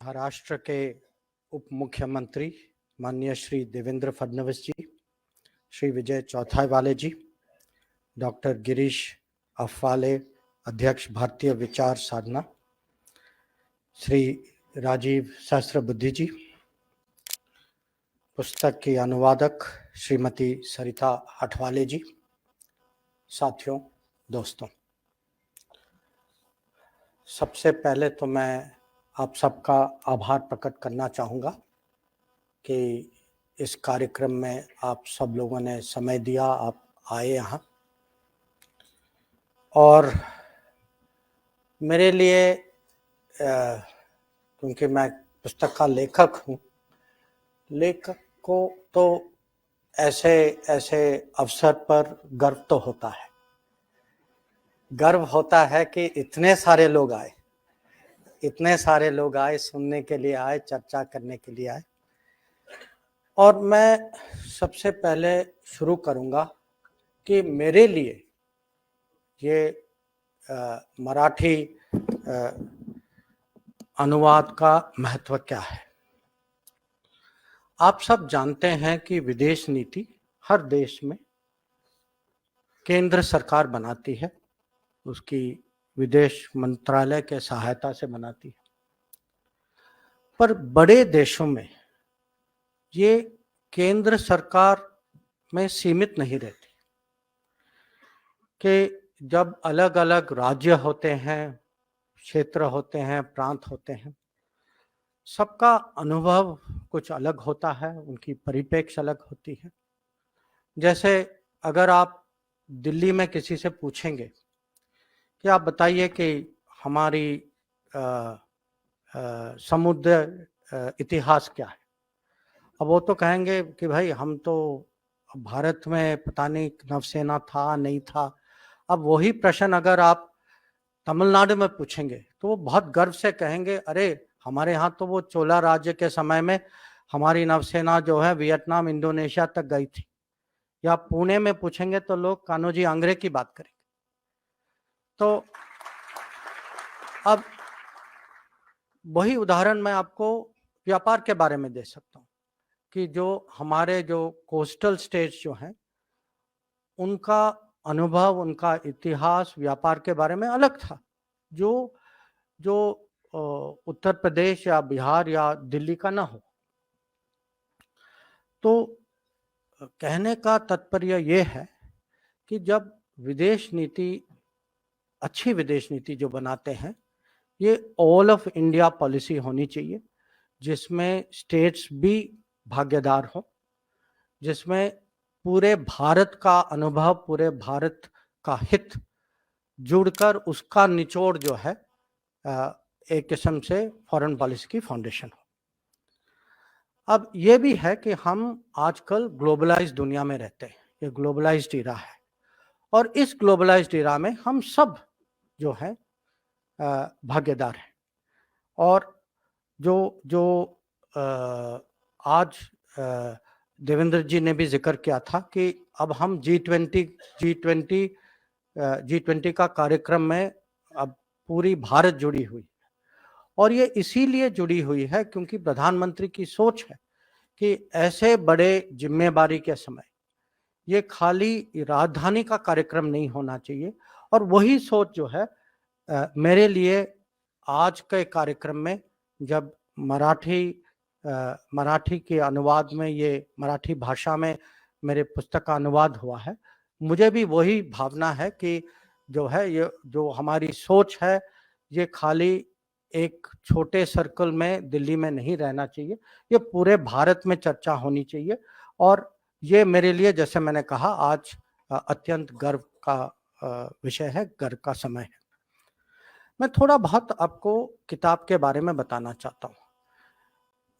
महाराष्ट्र के उप मुख्यमंत्री माननीय श्री देवेंद्र फडणवीस जी, श्री विजय चौथाईवाले जी, डॉक्टर गिरीश अफवाले, अध्यक्ष भारतीय विचार साधना, श्री राजीव सहस्त्रबुद्धि जी, पुस्तक की अनुवादक श्रीमती सरिता आठवाले जी, साथियों, दोस्तों, सबसे पहले तो मैं आप सबका आभार प्रकट करना चाहूँगा कि इस कार्यक्रम में आप सब लोगों ने समय दिया, आप आए यहाँ। और मेरे लिए क्योंकि मैं पुस्तक का लेखक हूँ, लेखक को तो ऐसे अवसर पर गर्व तो होता है। गर्व होता है कि इतने सारे लोग आए, सुनने के लिए आए, चर्चा करने के लिए आए। और मैं सबसे पहले शुरू करूंगा कि मेरे लिए ये मराठी अनुवाद का महत्व क्या है। आप सब जानते हैं कि विदेश नीति हर देश में केंद्र सरकार बनाती है, उसकी विदेश मंत्रालय के सहायता से बनाती है। पर बड़े देशों में ये केंद्र सरकार में सीमित नहीं रहती कि जब अलग अलग राज्य होते हैं, क्षेत्र होते हैं, प्रांत होते हैं, सबका अनुभव कुछ अलग होता है, उनकी परिप्रेक्ष्य अलग होती है। जैसे अगर आप दिल्ली में किसी से पूछेंगे कि आप बताइए कि हमारी समुद्र इतिहास क्या है, अब वो तो कहेंगे कि भाई हम तो भारत में पता नहीं नौसेना था नहीं था। अब वही प्रश्न अगर आप तमिलनाडु में पूछेंगे तो वो बहुत गर्व से कहेंगे, अरे हमारे यहाँ तो वो चोला राज्य के समय में हमारी नौसेना जो है वियतनाम, इंडोनेशिया तक गई थी। या पुणे में पूछेंगे तो लोग कान्होजी आंग्रे की बात करेंगे। तो अब वही उदाहरण मैं आपको व्यापार के बारे में दे सकता हूँ कि जो हमारे जो कोस्टल स्टेट्स जो हैं, उनका अनुभव, उनका इतिहास व्यापार के बारे में अलग था, जो उत्तर प्रदेश या बिहार या दिल्ली का ना हो। तो कहने का तात्पर्य ये है कि जब विदेश नीति, अच्छी विदेश नीति जो बनाते हैं, ये ऑल ऑफ इंडिया पॉलिसी होनी चाहिए, जिसमें स्टेट्स भी भागीदार हो, जिसमें पूरे भारत का अनुभव, पूरे भारत का हित जुड़कर उसका निचोड़ जो है एक किस्म से फॉरेन पॉलिसी की फाउंडेशन हो। अब ये भी है कि हम आजकल ग्लोबलाइज्ड दुनिया में रहते हैं, ये ग्लोबलाइज्ड इरा है, और इस ग्लोबलाइज्ड इरा में हम सब जो है भागीदार हैं। और जो आज देवेंद्र जी ने भी जिक्र किया था कि अब हम G20 का कार्यक्रम में अब पूरी भारत जुड़ी हुई है, और ये इसीलिए जुड़ी हुई है क्योंकि प्रधानमंत्री की सोच है कि ऐसे बड़े जिम्मेदारी के समय ये खाली राजधानी का कार्यक्रम नहीं होना चाहिए। और वही सोच जो है मेरे लिए आज के कार्यक्रम में जब मराठी के अनुवाद में, ये मराठी भाषा में मेरे पुस्तक का अनुवाद हुआ है, मुझे भी वही भावना है कि जो है ये जो हमारी सोच है, ये खाली एक छोटे सर्कल में दिल्ली में नहीं रहना चाहिए, ये पूरे भारत में चर्चा होनी चाहिए। और ये मेरे लिए, जैसे मैंने कहा, आज अत्यंत गर्व का विषय है, गर्व का समय है। मैं थोड़ा बहुत आपको किताब के बारे में बताना चाहता हूँ।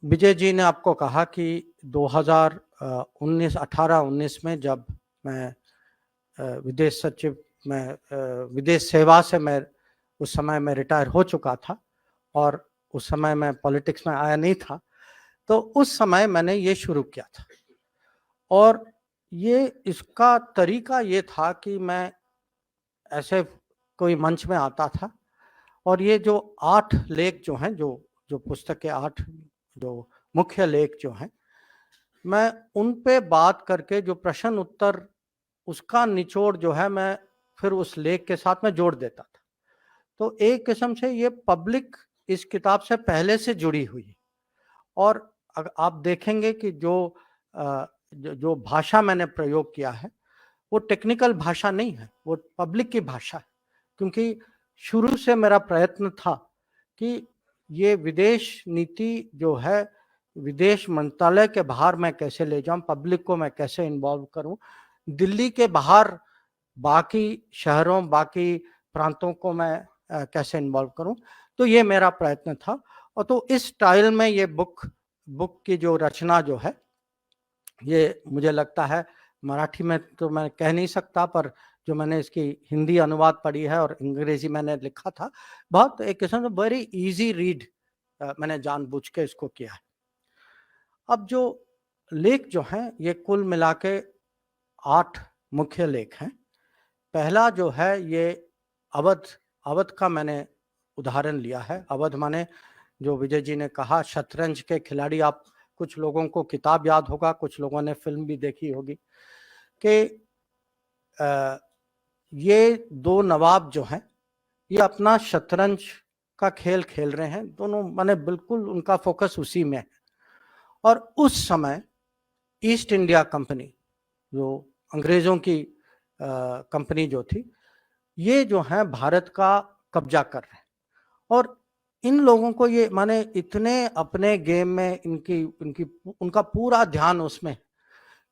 विजय जी ने आपको कहा कि 2018-19 में जब मैं विदेश सचिव में विदेश सेवा से मैं उस समय मैं रिटायर हो चुका था और उस समय मैं पॉलिटिक्स में आया नहीं था, तो उस समय मैंने ये शुरू किया था। और ये इसका तरीका ये था कि मैं ऐसे कोई मंच में आता था और ये जो 8 लेख जो हैं, जो जो पुस्तक के 8 जो मुख्य लेख जो हैं, मैं उन पे बात करके जो प्रश्न उत्तर उसका निचोड़ जो है मैं फिर उस लेख के साथ में जोड़ देता था। तो एक किस्म से ये पब्लिक इस किताब से पहले से जुड़ी हुई है। और आप देखेंगे कि जो भाषा मैंने प्रयोग किया है वो टेक्निकल भाषा नहीं है, वो पब्लिक की भाषा है। क्योंकि शुरू से मेरा प्रयत्न था कि ये विदेश नीति जो है विदेश मंत्रालय के बाहर मैं कैसे ले जाऊं, पब्लिक को मैं कैसे इन्वॉल्व करूं, दिल्ली के बाहर बाकी शहरों बाकी प्रांतों को मैं कैसे इन्वॉल्व करूं। तो ये मेरा प्रयत्न था। और तो इस स्टाइल में ये बुक की जो रचना जो है, ये मुझे लगता है मराठी में तो मैं कह नहीं सकता, पर जो मैंने इसकी हिंदी अनुवाद पढ़ी है और अंग्रेजी मैंने लिखा था, बहुत एक किस्म से वेरी इजी रीड मैंने जानबूझ के इसको किया है। अब जो लेख जो हैं ये कुल मिला के 8 मुख्य लेख हैं। पहला जो है ये अवध का मैंने उदाहरण लिया है। अवध माने जो विजय जी ने कहा शतरंज के खिलाड़ी, आप कुछ लोगों को किताब याद होगा, कुछ लोगों ने फिल्म भी देखी होगी कि ये 2 नवाब जो हैं ये अपना शतरंज का खेल खेल रहे हैं, दोनों माने बिल्कुल उनका फोकस उसी में है। और उस समय ईस्ट इंडिया कंपनी जो अंग्रेजों की कंपनी जो थी, ये जो है भारत का कब्जा कर रहे हैं। और इन लोगों को ये माने इतने अपने गेम में उनका पूरा ध्यान उसमें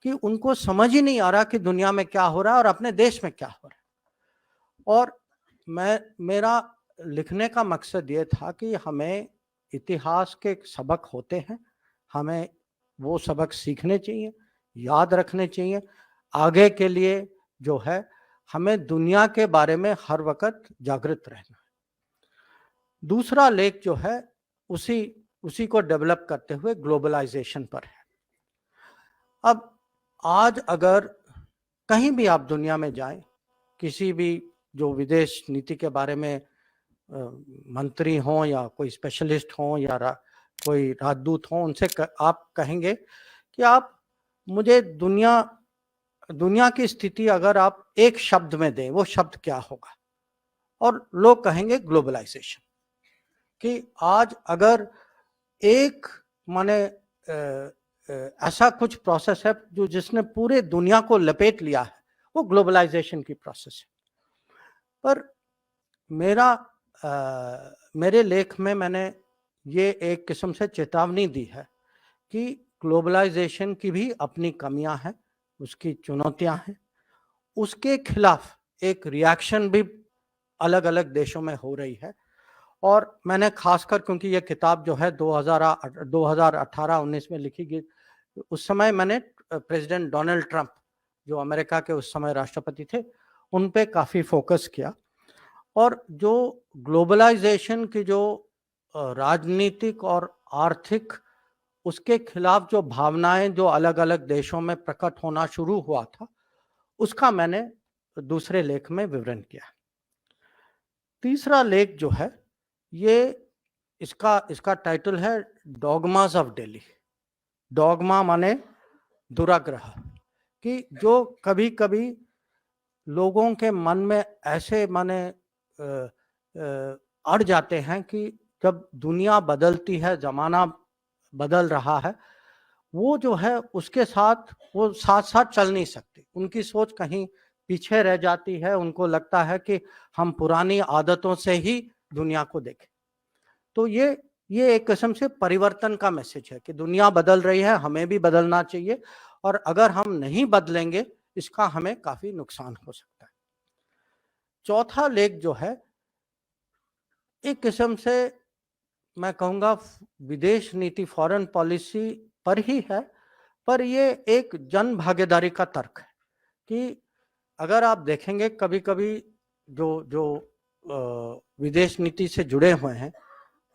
कि उनको समझ ही नहीं आ रहा कि दुनिया में क्या हो रहा है और अपने देश में क्या हो रहा है। और मेरा लिखने का मकसद ये था कि हमें इतिहास के सबक होते हैं, हमें वो सबक सीखने चाहिए, याद रखने चाहिए। आगे के लिए जो है हमें दुनिया के बारे में हर वक्त जागृत रहना है। दूसरा लेख जो है उसी को डेवलप करते हुए ग्लोबलाइजेशन पर है। अब आज अगर कहीं भी आप दुनिया में जाएं, किसी भी जो विदेश नीति के बारे में मंत्री हों या कोई स्पेशलिस्ट हों या कोई राजदूत हों, उनसे आप कहेंगे कि आप मुझे दुनिया की स्थिति अगर आप एक शब्द में दें, वो शब्द क्या होगा? और लोग कहेंगे ग्लोबलाइजेशन। कि आज अगर एक माने ऐसा कुछ प्रोसेस है जो जिसने पूरे दुनिया को लपेट लिया है, वो ग्लोबलाइजेशन की प्रोसेस है। पर मेरे लेख में मैंने ये एक किस्म से चेतावनी दी है कि ग्लोबलाइजेशन की भी अपनी कमियां हैं, उसकी चुनौतियां हैं, उसके खिलाफ एक रिएक्शन भी अलग अलग देशों में हो रही है। और मैंने खासकर, क्योंकि ये किताब जो है 2018-19 में लिखी गई, उस समय मैंने प्रेसिडेंट डोनाल्ड ट्रंप जो अमेरिका के उस समय राष्ट्रपति थे, उन पे काफ़ी फोकस किया। और जो ग्लोबलाइजेशन की जो राजनीतिक और आर्थिक उसके खिलाफ जो भावनाएं जो अलग अलग देशों में प्रकट होना शुरू हुआ था, उसका मैंने दूसरे लेख में विवरण किया। तीसरा लेख जो है ये इसका टाइटल है डॉगमास ऑफ दिल्ली। डॉगमा माने दुराग्रह, कि जो कभी कभी लोगों के मन में ऐसे माने अड़ जाते हैं कि जब दुनिया बदलती है, जमाना बदल रहा है, वो जो है उसके साथ वो साथ साथ चल नहीं सकते, उनकी सोच कहीं पीछे रह जाती है। उनको लगता है कि हम पुरानी आदतों से ही दुनिया को देखें। तो ये एक किस्म से परिवर्तन का मैसेज है कि दुनिया बदल रही है, हमें भी बदलना चाहिए, और अगर हम नहीं बदलेंगे इसका हमें काफी नुकसान हो सकता है। चौथा लेख जो है एक किस्म से मैं कहूँगा विदेश नीति, फॉरेन पॉलिसी पर ही है, पर ये एक जन भागीदारी का तर्क है कि अगर आप देखेंगे कभी कभी जो विदेश नीति से जुड़े हुए हैं,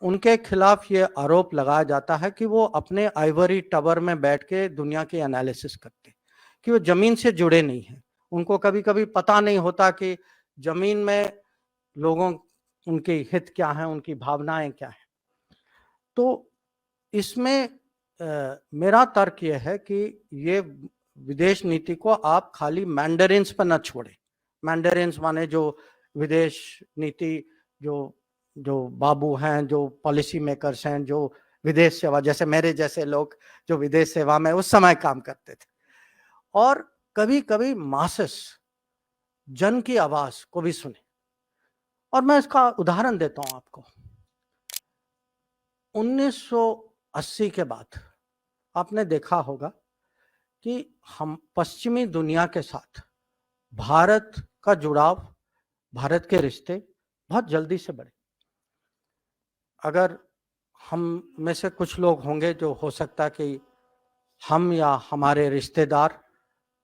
उनके खिलाफ ये आरोप लगाया जाता है कि वो अपने आइवरी टावर में बैठ के दुनिया की एनालिसिस करते हैं, कि वो जमीन से जुड़े नहीं हैं। उनको कभी कभी पता नहीं होता कि जमीन में लोगों उनके हित क्या हैं, उनकी भावनाएं क्या हैं। तो इसमें मेरा तर्क ये है कि ये विदेश नीति को आप खाली मैंडरिन्स पर न छोड़े। मैंडरिन्स माने जो विदेश नीति जो जो बाबू हैं, जो पॉलिसी मेकर्स हैं, जो विदेश सेवा, जैसे मेरे जैसे लोग जो विदेश सेवा में उस समय काम करते थे, और कभी कभी मासेस, जन की आवाज को भी सुने। और मैं इसका उदाहरण देता हूं आपको। 1980 के बाद आपने देखा होगा कि हम पश्चिमी दुनिया के साथ भारत का जुड़ाव, भारत के रिश्ते बहुत जल्दी से बढ़े। अगर हम में से कुछ लोग होंगे जो हो सकता है कि हम या हमारे रिश्तेदार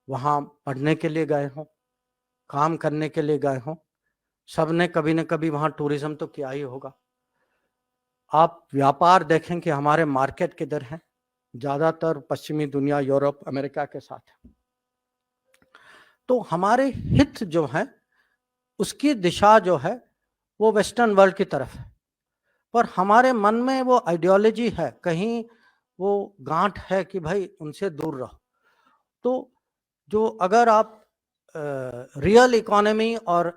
वहाँ पढ़ने के लिए गए हों, काम करने के लिए गए हों, सबने कभी न कभी वहाँ टूरिज्म तो किया ही होगा। आप व्यापार देखें कि हमारे मार्केट किधर हैं, ज़्यादातर पश्चिमी दुनिया, यूरोप, अमेरिका के साथ है। तो हमारे हित जो है उसकी दिशा जो है वो वेस्टर्न वर्ल्ड की तरफ है, पर हमारे मन में वो आइडियोलॉजी है, कहीं वो गांठ है कि भाई उनसे दूर रहो। तो जो अगर आप रियल इकोनॉमी और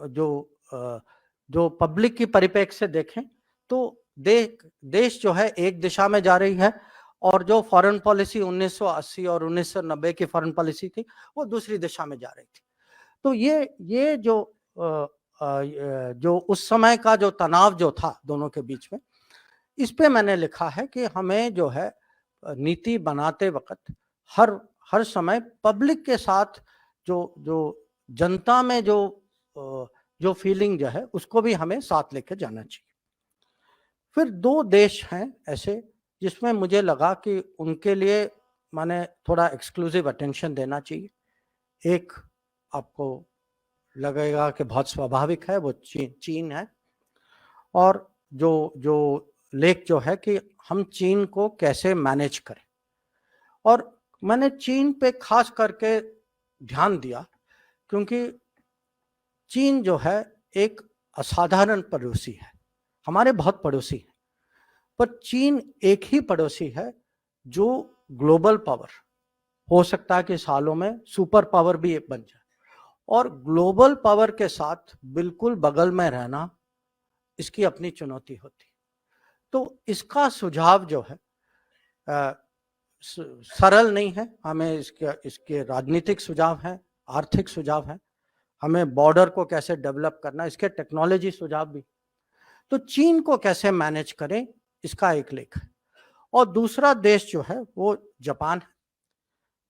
जो पब्लिक की परिप्रेक्ष्य से देखें तो देश जो है एक दिशा में जा रही है, और जो फॉरेन पॉलिसी 1980 और 1990 की फॉरेन पॉलिसी थी वो दूसरी दिशा में जा रही थी। तो ये जो उस समय का जो तनाव जो था दोनों के बीच में, इस पे मैंने लिखा है कि हमें जो है नीति बनाते वक्त हर समय पब्लिक के साथ जो जनता में जो फीलिंग जो है उसको भी हमें साथ लेकर जाना चाहिए। फिर 2 देश हैं ऐसे जिसमें मुझे लगा कि उनके लिए माने थोड़ा एक्सक्लूसिव अटेंशन देना चाहिए। एक आपको लगेगा कि बहुत स्वाभाविक है, वो चीन है। और जो लेख जो है कि हम चीन को कैसे मैनेज करें, और मैंने चीन पे खास करके ध्यान दिया क्योंकि चीन जो है एक असाधारण पड़ोसी है, हमारे बहुत पड़ोसी हैं, पर चीन एक ही पड़ोसी है जो ग्लोबल पावर हो सकता है कि सालों में सुपर पावर भी बन जाए, और ग्लोबल पावर के साथ बिल्कुल बगल में रहना इसकी अपनी चुनौती होती। तो इसका सुझाव जो है सरल नहीं है, हमें इसके राजनीतिक सुझाव हैं, आर्थिक सुझाव हैं, हमें बॉर्डर को कैसे डेवलप करना, इसके टेक्नोलॉजी सुझाव भी। तो चीन को कैसे मैनेज करें इसका एक लेख है। और दूसरा देश जो है वो जापान है,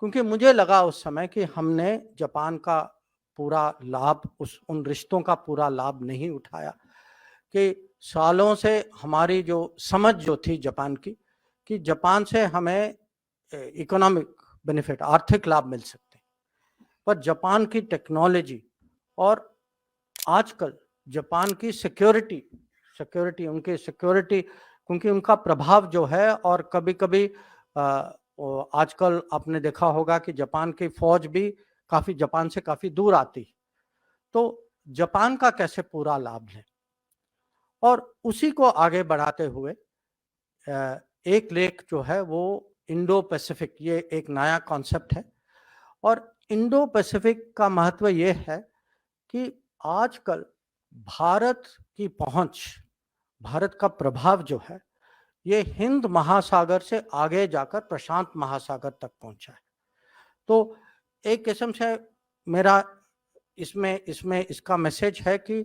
क्योंकि मुझे लगा उस समय कि हमने जापान का पूरा लाभ, उन रिश्तों का पूरा लाभ नहीं उठाया, कि सालों से हमारी जो समझ जो थी जापान की, कि जापान से हमें इकोनॉमिक बेनिफिट, आर्थिक लाभ मिल सकते हैं, पर जापान की टेक्नोलॉजी और आजकल जापान की सिक्योरिटी उनकी सिक्योरिटी, क्योंकि उनका प्रभाव जो है, और कभी-कभी आजकल आपने देखा होगा कि जापान की फौज भी काफी जापान से काफी दूर आती, तो जापान का कैसे पूरा लाभ लें। और उसी को आगे बढ़ाते हुए एक लेख जो है वो इंडो पैसिफिक, ये एक नया कॉन्सेप्ट है, और इंडो पैसिफिक का महत्व ये है कि आजकल भारत की पहुंच, भारत का प्रभाव जो है ये हिंद महासागर से आगे जाकर प्रशांत महासागर तक पहुंचा है। तो एक किस्म से मेरा इसमें इसका मैसेज है कि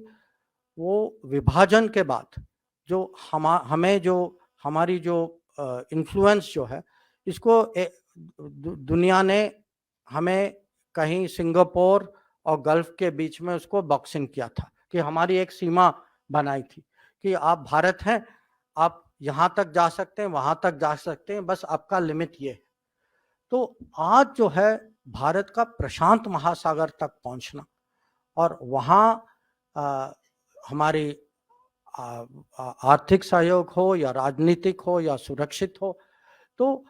वो विभाजन के बाद जो हमें जो हमारी जो इन्फ्लुएंस जो है, इसको दुनिया ने हमें कहीं सिंगापुर और गल्फ के बीच में उसको बॉक्सिंग किया था, कि हमारी एक सीमा बनाई थी कि आप भारत हैं, आप यहाँ तक जा सकते हैं, वहाँ तक जा सकते हैं, बस आपका लिमिट ये है। तो आज जो है भारत का प्रशांत महासागर तक पहुँचना, और वहाँ हमारी आर्थिक सहयोग हो या राजनीतिक हो या सुरक्षित हो, तो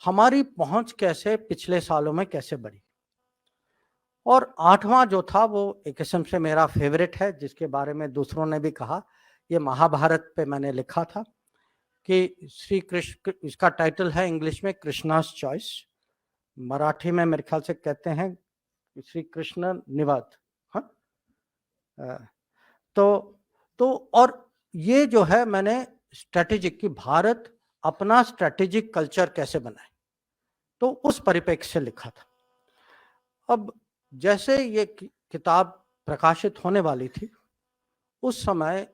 हमारी पहुंच कैसे पिछले सालों में कैसे बढ़ी। और 8वां जो था वो एक किस्म से मेरा फेवरेट है, जिसके बारे में दूसरों ने भी कहा, ये महाभारत पे मैंने लिखा था कि श्री कृष्ण, इसका टाइटल है इंग्लिश में कृष्णास चॉइस, मराठी में मेरे ख्याल से कहते हैं श्री कृष्ण निवाद। हाँ, तो और ये जो है मैंने स्ट्रेटेजिक कि भारत अपना स्ट्रेटेजिक कल्चर कैसे बनाए, तो उस परिप्रेक्ष्य से लिखा था। अब जैसे ये किताब प्रकाशित होने वाली थी, उस समय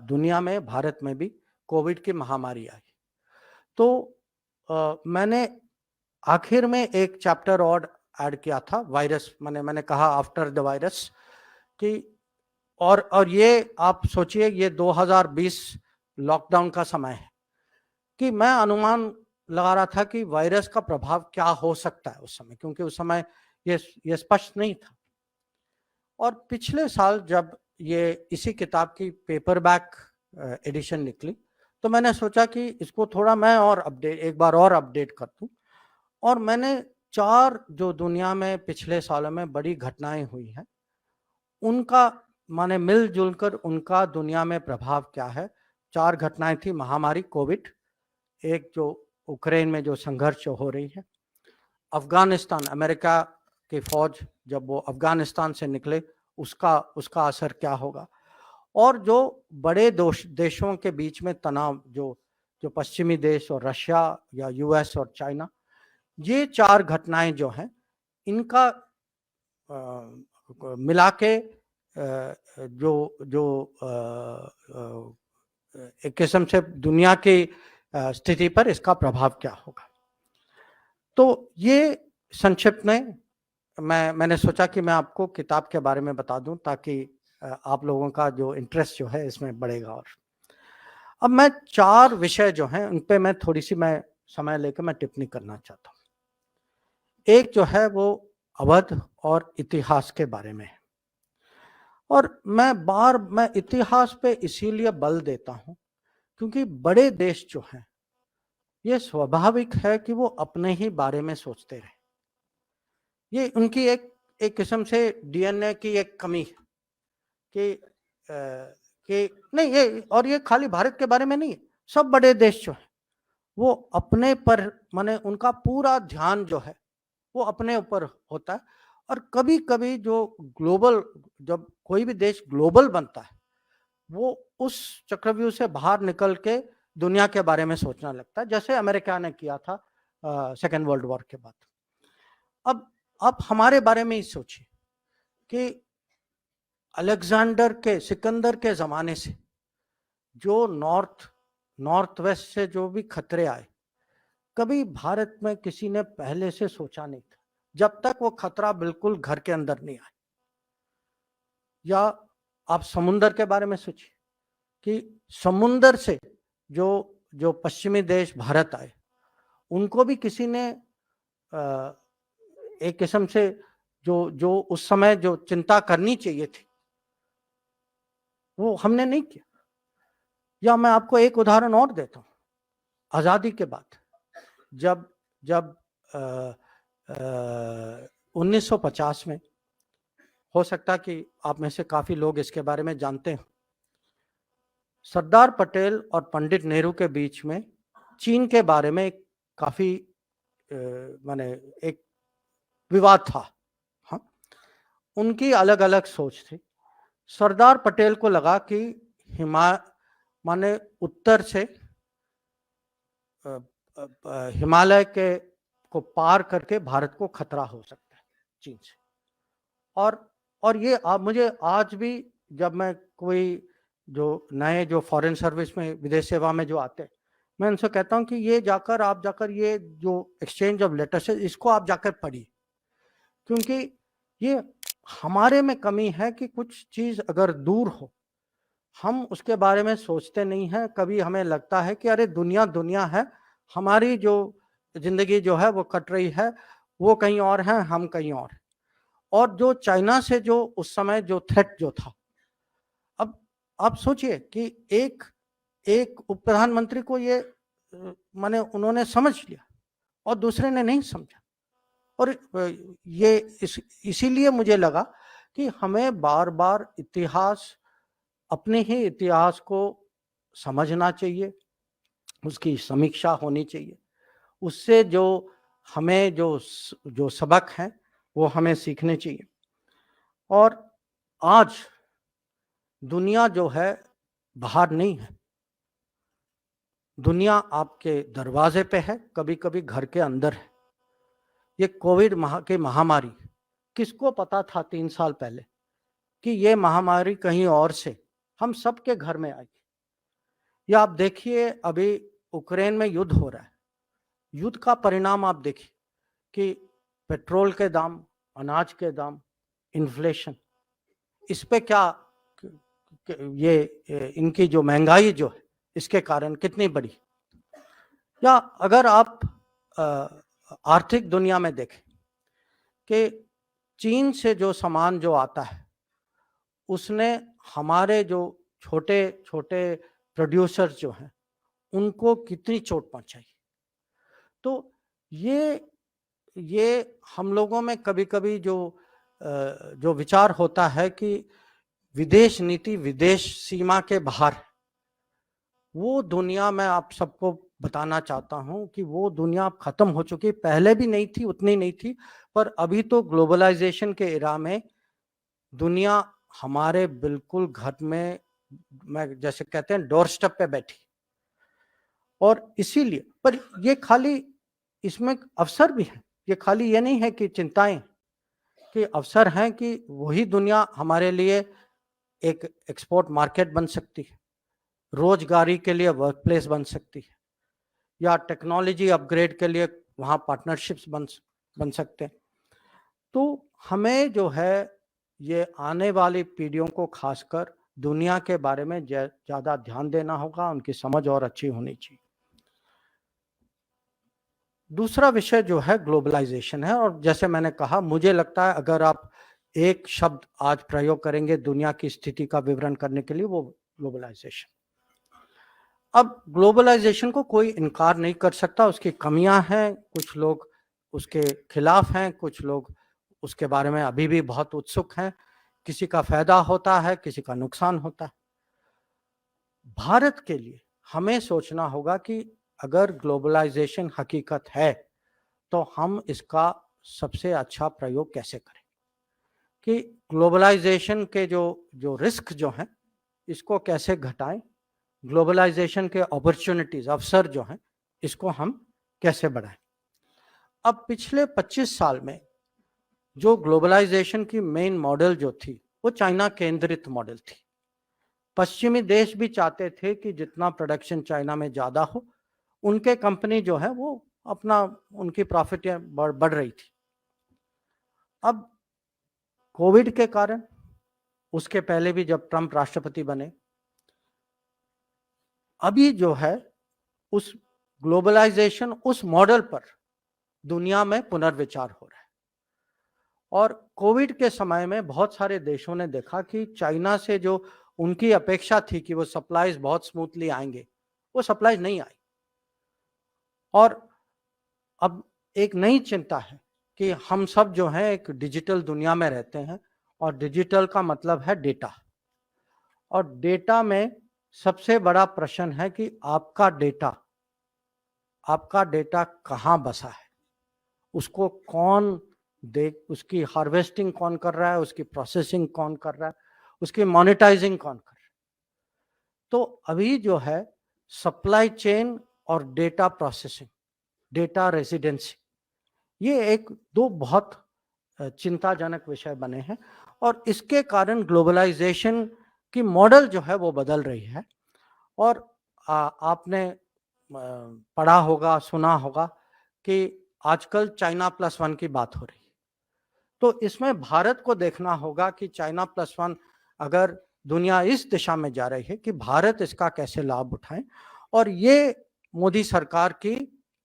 दुनिया में, भारत में भी कोविड की महामारी आई। तो मैंने आखिर में एक चैप्टर और ऐड किया था, वायरस, मैंने कहा आफ्टर द वायरस कि और ये आप सोचिए ये 2020 लॉकडाउन का समय है कि मैं अनुमान लगा रहा था कि वायरस का प्रभाव क्या हो सकता है उस समय, क्योंकि उस समय ये स्पष्ट नहीं था। और पिछले साल जब ये इसी किताब की पेपरबैक एडिशन निकली, तो मैंने सोचा कि इसको थोड़ा मैं और एक बार और अपडेट कर दूं। और मैंने 4 जो दुनिया में पिछले सालों में बड़ी घटनाएं हुई हैं, उनका माने मिलजुल कर उनका दुनिया में प्रभाव क्या है। 4 घटनाएं थी, महामारी कोविड, एक जो यूक्रेन में जो संघर्ष हो रही है, अफगानिस्तान, अमेरिका की फौज जब वो अफगानिस्तान से निकले उसका असर क्या होगा, और जो बड़े देशों के बीच में तनाव, जो पश्चिमी देश और रशिया या यूएस और चाइना, ये 4 घटनाएं जो हैं इनका मिला के जो एक किस्म से दुनिया की स्थिति पर इसका प्रभाव क्या होगा। तो ये संक्षिप्त में मैंने सोचा कि मैं आपको किताब के बारे में बता दूं, ताकि आप लोगों का जो इंटरेस्ट जो है इसमें बढ़ेगा। और अब मैं 4 विषय जो हैं उन पे मैं थोड़ी सी समय लेकर मैं टिप्पणी करना चाहता हूं। एक जो है वो अवध और इतिहास के बारे में है, और मैं इतिहास पे इसीलिए बल देता हूं क्योंकि बड़े देश जो हैं ये स्वाभाविक है कि वो अपने ही बारे में सोचते रहे। ये उनकी एक किस्म से डीएनए की एक कमी है कि नहीं, ये खाली भारत के बारे में नहीं है, सब बड़े देश जो है वो अपने पर, माने उनका पूरा ध्यान जो है वो अपने ऊपर होता है। और कभी कभी जब कोई भी देश ग्लोबल बनता है, वो उस चक्रव्यूह से बाहर निकल के दुनिया के बारे में सोचना लगता है, जैसे अमेरिका ने किया था सेकेंड वर्ल्ड वॉर के बाद। अब आप हमारे बारे में ही सोचिए कि सिकंदर के जमाने से जो नॉर्थ वेस्ट से जो भी खतरे आए, कभी भारत में किसी ने पहले से सोचा नहीं था, जब तक वो खतरा बिल्कुल घर के अंदर नहीं आया। या आप समुंदर के बारे में सोचिए कि समुंदर से जो पश्चिमी देश भारत आए, उनको भी किसी ने एक किस्म से जो उस समय जो चिंता करनी चाहिए थी वो हमने नहीं किया। या मैं आपको एक उदाहरण और देता हूं, आजादी के बाद जब 1950 में, हो सकता कि आप में से काफी लोग इसके बारे में जानते हैं, सरदार पटेल और पंडित नेहरू के बीच में चीन के बारे में काफी माने एक विवाद था। हाँ, उनकी अलग अलग सोच थी। सरदार पटेल को लगा कि माने उत्तर से हिमालय को पार करके भारत को खतरा हो सकता है चीन से। और ये मुझे आज भी, जब मैं कोई जो नए जो फॉरेन सर्विस में, विदेश सेवा में जो आते हैं, मैं उनसे कहता हूं कि आप जाकर ये जो एक्सचेंज ऑफ लेटर्स है इसको आप जाकर पढ़िए, क्योंकि ये हमारे में कमी है कि कुछ चीज अगर दूर हो हम उसके बारे में सोचते नहीं हैं। कभी हमें लगता है कि अरे दुनिया है, हमारी जो जिंदगी जो है वो कट रही है, वो कहीं और है, हम कहीं और। और जो चाइना से जो उस समय जो थ्रेट जो था, अब आप सोचिए कि एक उप प्रधानमंत्री को ये माने उन्होंने समझ लिया और दूसरे ने नहीं समझा। और ये इसीलिए मुझे लगा कि हमें बार बार अपने ही इतिहास को समझना चाहिए, उसकी समीक्षा होनी चाहिए। उससे जो हमें जो सबक हैं वो हमें सीखने चाहिए। और आज दुनिया जो है बाहर नहीं है, दुनिया आपके दरवाजे पे है, कभी-कभी घर के अंदर है। ये कोविड की महामारी, किसको पता था 3 साल पहले कि ये महामारी कहीं और से हम सबके घर में आएगी। या आप देखिए अभी यूक्रेन में युद्ध हो रहा है, युद्ध का परिणाम आप देखिए कि पेट्रोल के दाम, अनाज के दाम, इन्फ्लेशन, इस पे क्या ये इनकी जो महंगाई जो है इसके कारण कितनी बड़ी। या अगर आप आर्थिक दुनिया में देखें कि चीन से जो सामान जो आता है उसने हमारे जो छोटे छोटे प्रोड्यूसर्स जो हैं उनको कितनी चोट पहुंचाई। तो ये हम लोगों में कभी-कभी जो विचार होता है कि विदेश नीति विदेश सीमा के बाहर, वो दुनिया में आप सबको बताना चाहता हूं कि वो दुनिया अब खत्म हो चुकी है। पहले भी नहीं थी, उतनी नहीं थी, पर अभी तो ग्लोबलाइजेशन के एरा में दुनिया हमारे बिल्कुल घर में, मैं जैसे कहते हैं डोर स्टेप पे बैठी। और इसीलिए पर ये खाली इसमें अवसर भी है, ये खाली ये नहीं है कि चिंताएं, कि अवसर हैं कि वही दुनिया हमारे लिए एक एक्सपोर्ट मार्केट बन सकती है, रोजगारी के लिए वर्क प्लेस बन सकती है, या टेक्नोलॉजी अपग्रेड के लिए वहाँ पार्टनरशिप्स बन सकते हैं। तो हमें जो है ये आने वाली पीढ़ियों को खासकर दुनिया के बारे में ज़्यादा ध्यान देना होगा, उनकी समझ और अच्छी होनी चाहिए। दूसरा विषय जो है ग्लोबलाइजेशन है, और जैसे मैंने कहा मुझे लगता है अगर आप एक शब्द आज प्रयोग करेंगे दुनिया की स्थिति का विवरण करने के लिए, वो ग्लोबलाइजेशन। अब ग्लोबलाइजेशन को कोई इनकार नहीं कर सकता, उसकी कमियां हैं, कुछ लोग उसके खिलाफ हैं, कुछ लोग उसके बारे में अभी भी बहुत उत्सुक हैं, किसी का फायदा होता है, किसी का नुकसान होता है। भारत के लिए हमें सोचना होगा कि अगर ग्लोबलाइजेशन हकीकत है तो हम इसका सबसे अच्छा प्रयोग कैसे करें, कि ग्लोबलाइजेशन के जो रिस्क जो हैं इसको कैसे घटाएं, ग्लोबलाइजेशन के अपॉर्चुनिटीज, अवसर जो हैं इसको हम कैसे बढ़ाएं। अब पिछले 25 साल में जो ग्लोबलाइजेशन की मेन मॉडल जो थी वो चाइना केंद्रित मॉडल थी। पश्चिमी देश भी चाहते थे कि जितना प्रोडक्शन चाइना में ज़्यादा हो, उनके कंपनी जो है वो अपना, उनकी प्रॉफिट बढ़ रही थी। अब कोविड के कारण, उसके पहले भी जब ट्रंप राष्ट्रपति बने, अभी जो है उस ग्लोबलाइजेशन उस मॉडल पर दुनिया में पुनर्विचार हो रहा है। और कोविड के समय में बहुत सारे देशों ने देखा कि चाइना से जो उनकी अपेक्षा थी कि वो सप्लाईज बहुत स्मूथली आएंगे, वो सप्लाईज नहीं आई। और अब एक नई चिंता है कि हम सब जो हैं एक डिजिटल दुनिया में रहते हैं, और डिजिटल का मतलब है डेटा। और डेटा में सबसे बड़ा प्रश्न है कि आपका डेटा कहाँ बसा है, उसको कौन उसकी हार्वेस्टिंग कौन कर रहा है, उसकी प्रोसेसिंग कौन कर रहा है, उसकी मॉनिटाइजिंग कौन कर रहा है। तो अभी जो है सप्लाई चेन और डेटा प्रोसेसिंग, डेटा रेजिडेंसी, ये एक दो बहुत चिंताजनक विषय बने हैं। और इसके कारण ग्लोबलाइजेशन की मॉडल जो है वो बदल रही है। और आपने पढ़ा होगा, सुना होगा कि आजकल चाइना +1 की बात हो रही है। तो इसमें भारत को देखना होगा कि चाइना +1 अगर दुनिया इस दिशा में जा रही है कि भारत इसका कैसे लाभ उठाएं। और ये मोदी सरकार की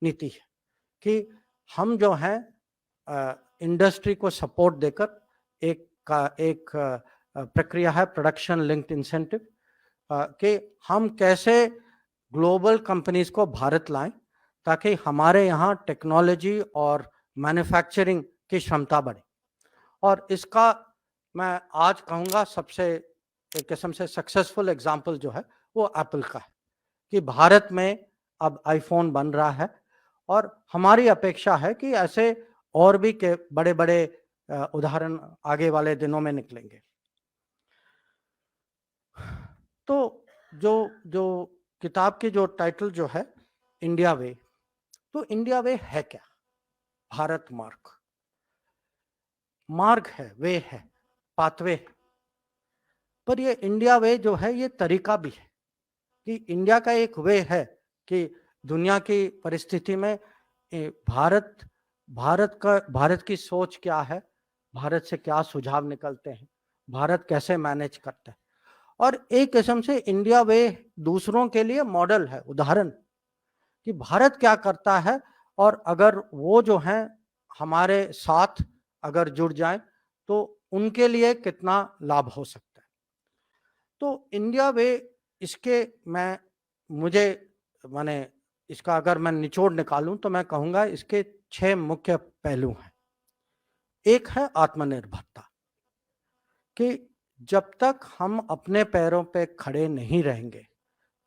नीति है कि हम जो हैं इंडस्ट्री को सपोर्ट देकर एक प्रक्रिया है प्रोडक्शन लिंक्ड इंसेंटिव, कि हम कैसे ग्लोबल कंपनीज को भारत लाएं ताकि हमारे यहाँ टेक्नोलॉजी और मैन्युफैक्चरिंग की क्षमता बढ़े। और इसका मैं आज कहूँगा सबसे एक किस्म से सक्सेसफुल एग्जाम्पल जो है वो एप्पल का है। कि भारत में अब आईफोन बन रहा है और हमारी अपेक्षा है कि ऐसे और भी के बड़े-बड़े उदाहरण आगे वाले दिनों में निकलेंगे। तो जो जो किताब की जो टाइटल जो है इंडिया वे, तो इंडिया वे है क्या? भारत मार्ग। मार्ग है, वे है, पाथवे है। पर ये इंडिया वे जो है ये तरीका भी है कि इंडिया का एक वे है कि दुनिया की परिस्थिति में भारत की सोच क्या है, भारत से क्या सुझाव निकलते हैं, भारत कैसे मैनेज करता है। और एक किस्म से इंडिया वे दूसरों के लिए मॉडल है, उदाहरण कि भारत क्या करता है और अगर वो जो हैं हमारे साथ अगर जुड़ जाएं तो उनके लिए कितना लाभ हो सकता है। तो इंडिया वे इसके मुझे माने इसका अगर मैं निचोड़ निकालूं तो मैं कहूंगा इसके 6 मुख्य पहलू हैं। एक है आत्मनिर्भरता कि जब तक हम अपने पैरों पे खड़े नहीं रहेंगे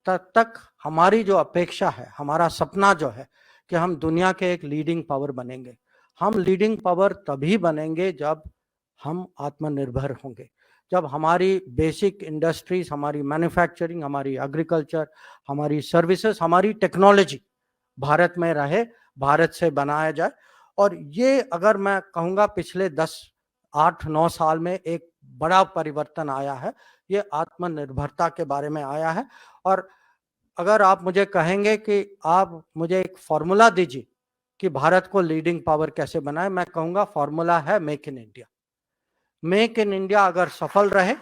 तब तक हमारी जो अपेक्षा है, हमारा सपना जो है कि हम दुनिया के एक लीडिंग पावर बनेंगे। हम लीडिंग पावर तभी बनेंगे जब हम आत्मनिर्भर होंगे, जब हमारी बेसिक इंडस्ट्रीज, हमारी मैन्युफैक्चरिंग, हमारी एग्रीकल्चर, हमारी सर्विसेज, हमारी टेक्नोलॉजी भारत में रहे, भारत से बनाया जाए। और ये अगर मैं कहूँगा पिछले 8-9 साल में एक बड़ा परिवर्तन आया है, ये आत्मनिर्भरता के बारे में आया है। और अगर आप मुझे कहेंगे कि आप मुझे एक फॉर्मूला दीजिए कि भारत को लीडिंग पावर कैसे बनाए, मैं कहूँगा फॉर्मूला है make in India. Make in India अगर सफल रहे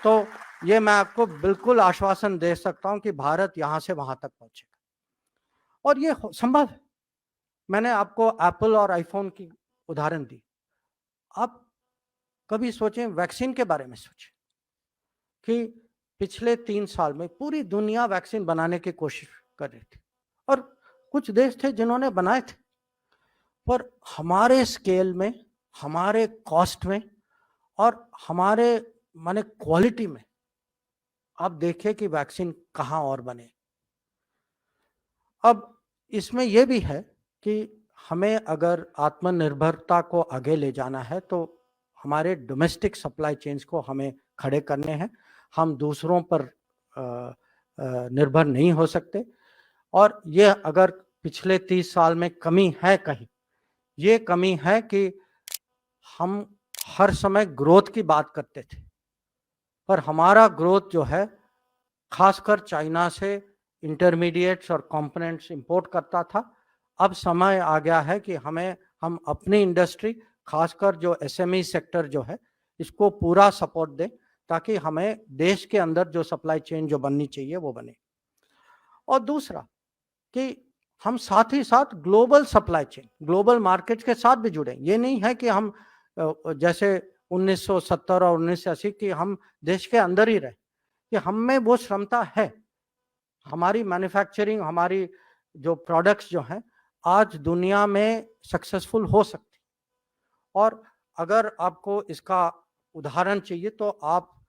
तो ये मैं आपको बिल्कुल आश्वासन दे सकता हूं कि भारत यहां से वहां तक पहुंचेगा और ये संभव है। मैंने आपको एप्पल और आईफोन की उदाहरण दी। आप कभी सोचें, वैक्सीन के बारे में सोचें कि पिछले 3 साल में पूरी दुनिया वैक्सीन बनाने की कोशिश कर रही थी और कुछ देश थे जिन्होंने बनाए थे, पर हमारे स्केल में, हमारे कॉस्ट में और हमारे माने क्वालिटी में आप देखिए कि वैक्सीन कहां और बने। अब इसमें यह भी है कि हमें अगर आत्मनिर्भरता को आगे ले जाना है तो हमारे डोमेस्टिक सप्लाई चेन्स को हमें खड़े करने हैं। हम दूसरों पर निर्भर नहीं हो सकते। और ये अगर पिछले 30 साल में कमी है कहीं, ये कमी है कि हम हर समय ग्रोथ की बात करते थे, पर हमारा ग्रोथ जो है खासकर चाइना से इंटरमीडिएट्स और कंपोनेंट्स इंपोर्ट करता था। अब समय आ गया है कि हम अपनी इंडस्ट्री, खासकर जो एसएमई सेक्टर जो है, इसको पूरा सपोर्ट दें ताकि हमें देश के अंदर जो सप्लाई चेन जो बननी चाहिए वो बने। और दूसरा कि हम साथ ही साथ global supply chain, global market के साथ भी जुड़े। ये नहीं है कि हम जैसे 1970 और 1980 की हम देश के अंदर ही रहे, कि हम में वो क्षमता है। हमारी मैन्युफैक्चरिंग, हमारी जो प्रोडक्ट्स जो हैं आज दुनिया में सक्सेसफुल हो सकती। और अगर आपको इसका उदाहरण चाहिए तो आप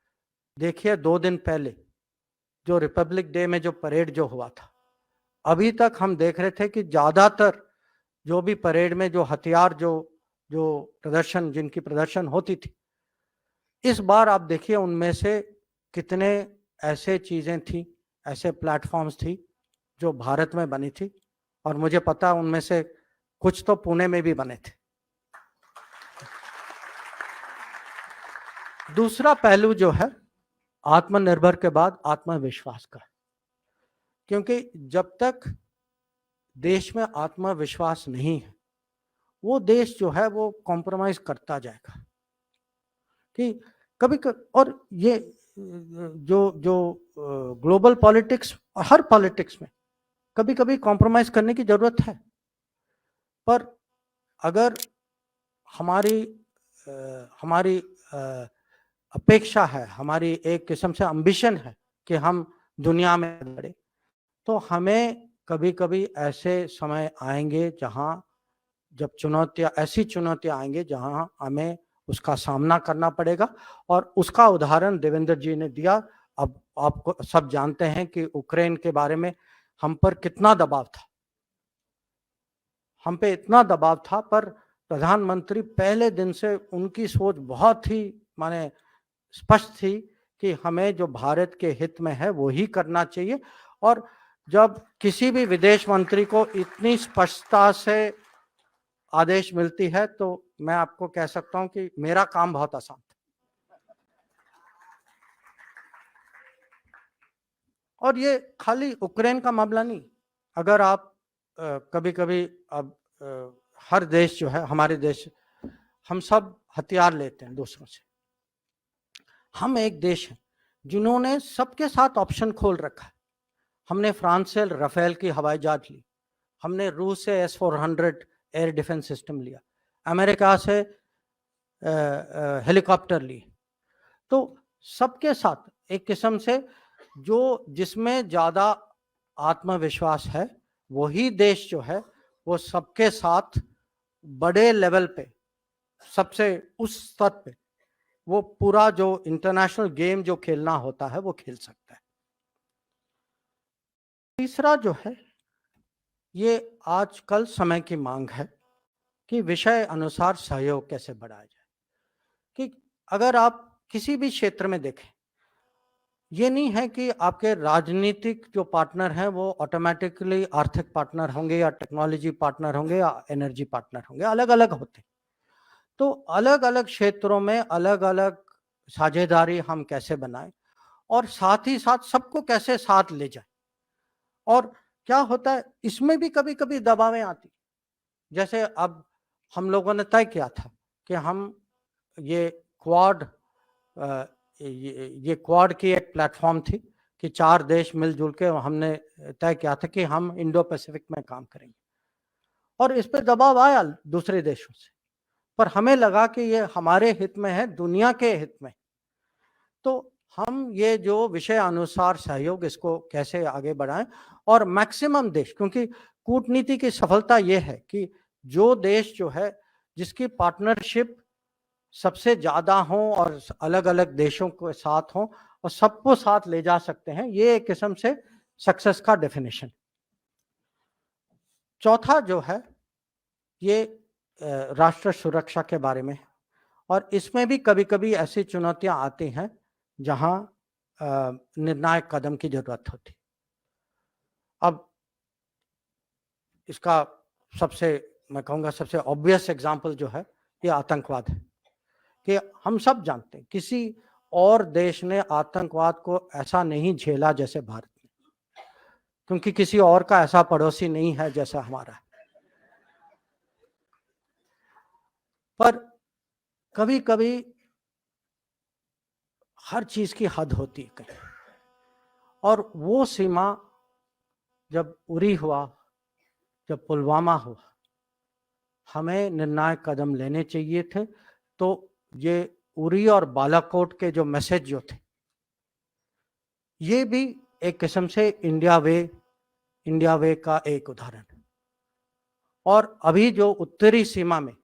देखिए 2 दिन पहले जो रिपब्लिक डे में जो परेड जो हुआ था, अभी तक हम देख रहे थे कि ज्यादातर जो भी परेड में जो हथियार जो प्रदर्शन, जिनकी प्रदर्शन होती थी, इस बार आप देखिए उनमें से कितने ऐसे चीजें थी, ऐसे प्लेटफॉर्म्स थी जो भारत में बनी थी। और मुझे पता उनमें से कुछ तो पुणे में भी बने थे। दूसरा पहलू जो है आत्मनिर्भर के बाद आत्मविश्वास का, क्योंकि जब तक देश में आत्मविश्वास नहीं है, वो देश जो है वो कॉम्प्रोमाइज करता जाएगा। कि कभी और ये जो ग्लोबल पॉलिटिक्स और हर पॉलिटिक्स में कभी कभी कॉम्प्रोमाइज करने की जरूरत है, पर अगर हमारी अपेक्षा है, हमारी एक किस्म से एम्बिशन है कि हम दुनिया में बढ़े, तो हमें कभी कभी ऐसे समय आएंगे जब ऐसी चुनौतियां आएंगे जहां हमें उसका सामना करना पड़ेगा। और उसका उदाहरण देवेंद्र जी ने दिया अब आपको सब जानते हैं कि यूक्रेन के बारे में हम पर कितना दबाव था, हम पे इतना दबाव था, पर प्रधानमंत्री पहले दिन से उनकी सोच बहुत ही माने स्पष्ट थी कि हमें जो भारत के हित में है वो ही करना चाहिए। और जब किसी भी विदेश मंत्री को इतनी स्पष्टता से आदेश मिलती है तो मैं आपको कह सकता हूं कि मेरा काम बहुत आसान था। और ये खाली यूक्रेन का मामला नहीं, अगर आप कभी-कभी अब हर देश जो है, हमारे देश, हम सब हथियार लेते हैं दूसरों से। हम एक देश हैं जिन्होंने सबके साथ ऑप्शन खोल रखा है। हमने फ्रांस से राफेल की हवाई जहाज ली, हमने रूस से S-400 एयर डिफेंस सिस्टम लिया, अमेरिका से हेलीकॉप्टर ली। तो सबके साथ एक किस्म से जो जिसमें ज्यादा आत्मविश्वास है वही देश जो है वो सबके साथ बड़े लेवल पे, सबसे उस स्तर पे वो पूरा जो इंटरनेशनल गेम जो खेलना होता है वो खेल सकता है। तीसरा जो है, ये आजकल समय की मांग है कि विषय अनुसार सहयोग कैसे बढ़ाया जाए। कि अगर आप किसी भी क्षेत्र में देखें, ये नहीं है कि आपके राजनीतिक जो पार्टनर हैं वो ऑटोमेटिकली आर्थिक पार्टनर होंगे या टेक्नोलॉजी पार्टनर होंगे या एनर्जी पार्टनर होंगे, अलग अलग होते। तो अलग अलग क्षेत्रों में अलग अलग साझेदारी हम कैसे बनाएं और साथ ही साथ सबको कैसे साथ ले जाएं। और क्या होता है, इसमें भी कभी कभी दबावें आती, जैसे अब हम लोगों ने तय किया था कि हम ये क्वाड ये क्वाड की एक प्लेटफॉर्म थी कि 4 देश मिलजुल के हमने तय किया था कि हम इंडो पैसिफिक में काम करेंगे। और इस पे दबाव आया दूसरे देशों से, पर हमें लगा कि ये हमारे हित में है, दुनिया के हित में। तो हम ये जो विषय अनुसार सहयोग इसको कैसे आगे बढ़ाएं और मैक्सिमम देश, क्योंकि कूटनीति की सफलता ये है कि जो देश जो है जिसकी पार्टनरशिप सबसे ज्यादा हो और अलग अलग देशों के साथ हो और सबको साथ ले जा सकते हैं, ये एक किस्म से सक्सेस का डेफिनेशन। चौथा जो है ये राष्ट्र सुरक्षा के बारे में, और इसमें भी कभी कभी ऐसी चुनौतियां आती हैं जहां निर्णायक कदम की जरूरत होती। अब इसका सबसे, मैं कहूँगा सबसे ऑब्वियस एग्जांपल जो है ये आतंकवाद है कि हम सब जानते हैं किसी और देश ने आतंकवाद को ऐसा नहीं झेला जैसे भारत ने, क्योंकि किसी और का ऐसा पड़ोसी नहीं है जैसा हमारा है। पर कभी कभी हर चीज की हद होती है कहीं, और वो सीमा जब उरी हुआ, जब पुलवामा हुआ, हमें निर्णायक कदम लेने चाहिए थे। तो ये उरी और बालाकोट के जो मैसेज जो थे, ये भी एक किस्म से इंडिया वे का एक उदाहरण है। और अभी जो उत्तरी सीमा में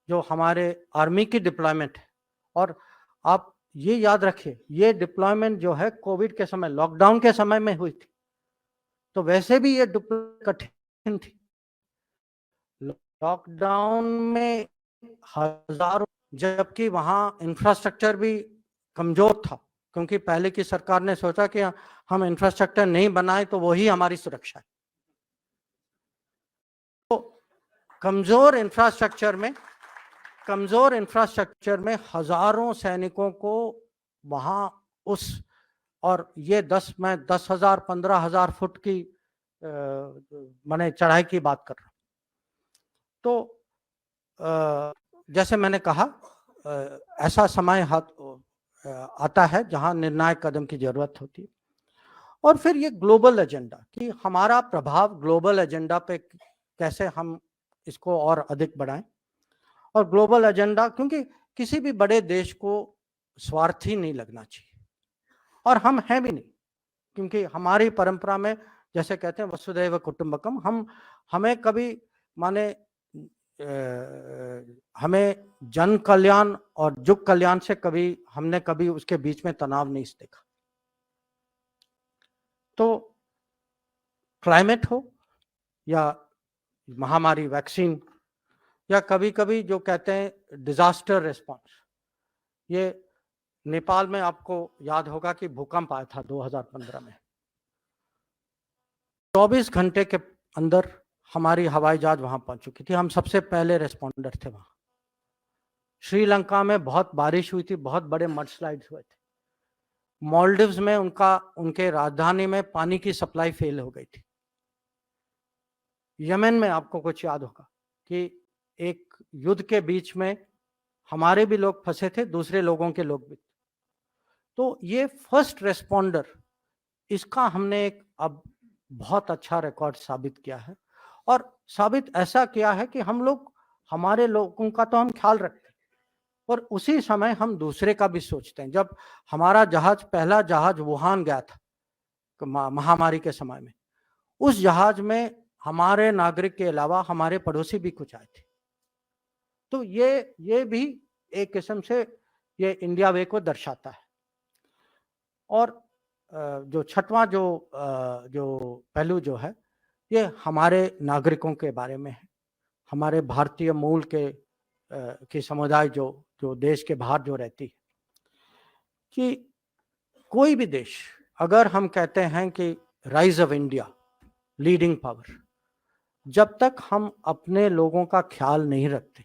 जो हमारे आर्मी की डिप्लॉयमेंट है, और आप ये याद रखिए ये डिप्लॉयमेंट जो है कोविड के समय, लॉकडाउन के समय में हुई थी, तो वैसे भी ये डिप्लॉयमेंट कठिन थी। लॉकडाउन में हजारों, जबकि वहां इंफ्रास्ट्रक्चर भी कमजोर था, क्योंकि पहले की सरकार ने सोचा कि हम इंफ्रास्ट्रक्चर नहीं बनाए तो वही हमारी सुरक्षा है। तो कमजोर इंफ्रास्ट्रक्चर में हजारों सैनिकों को वहां उस, और ये 10,000 15,000 फुट की मैंने चढ़ाई की बात कर रहा हूं। तो जैसे मैंने कहा ऐसा समय आता है जहां निर्णायक कदम की जरूरत होती है। और फिर ये ग्लोबल एजेंडा, कि हमारा प्रभाव ग्लोबल एजेंडा पे कैसे हम इसको और अधिक बढ़ाएं। और ग्लोबल एजेंडा, क्योंकि किसी भी बड़े देश को स्वार्थी नहीं लगना चाहिए, और हम हैं भी नहीं, क्योंकि हमारी परंपरा में जैसे कहते हैं वसुधैव कुटुंबकम, हमें कभी माने हमें जन कल्याण और जुग कल्याण से हमने कभी उसके बीच में तनाव नहीं देखा। तो क्लाइमेट हो या महामारी वैक्सीन या कभी-कभी जो कहते हैं डिजास्टर रिस्पॉन्स, ये नेपाल में आपको याद होगा कि भूकंप आया था 2015 में। 24 घंटे के अंदर हमारी हवाई जहाज वहां पहुंच चुकी थी, हम सबसे पहले रेस्पॉन्डर थे वहां। श्रीलंका में बहुत बारिश हुई थी, बहुत बड़े मडस्लाइड्स हुए थे। मालदीव्स में उनके राजधानी में पानी की सप्लाई फेल हो गई थी। यमन में आपको कुछ याद होगा कि एक युद्ध के बीच में हमारे भी लोग फंसे थे, दूसरे लोगों के लोग भी। तो ये फर्स्ट रेस्पॉन्डर, इसका हमने एक अब बहुत अच्छा रिकॉर्ड साबित किया है, और साबित ऐसा किया है कि हम लोग, हमारे लोगों का तो हम ख्याल रखते हैं, पर उसी समय हम दूसरे का भी सोचते हैं। जब हमारा जहाज, पहला जहाज वुहान गया था महामारी के समय में, उस जहाज में हमारे नागरिक के अलावा हमारे पड़ोसी भी कुछ आए थे। तो ये भी एक किस्म से ये इंडिया वे को दर्शाता है। और जो छठवां जो पहलू जो है, ये हमारे नागरिकों के बारे में है। हमारे भारतीय मूल के समुदाय जो देश के बाहर जो रहती है, कि कोई भी देश, अगर हम कहते हैं कि rise of India, leading power, जब तक हम अपने लोगों का ख्याल नहीं रखते,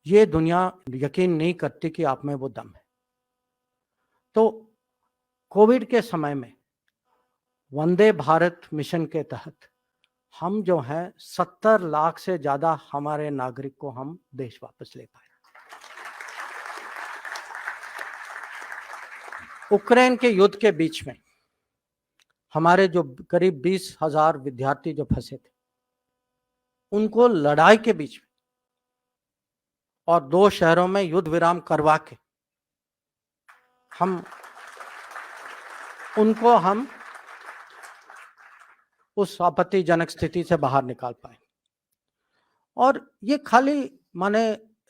ये दुनिया यकीन नहीं करती कि आप में वो दम है। तो कोविड के समय में वंदे भारत मिशन के तहत हम जो हैं 70 लाख से ज्यादा हमारे नागरिक को हम देश वापस ले पाए। उक्रेन के युद्ध के बीच में हमारे जो करीब 20,000 विद्यार्थी जो फंसे थे, उनको लड़ाई के बीच में और 2 शहरों में युद्ध विराम करवा के उनको हम उस आपत्तिजनक स्थिति से बाहर निकाल पाए। और ये खाली माने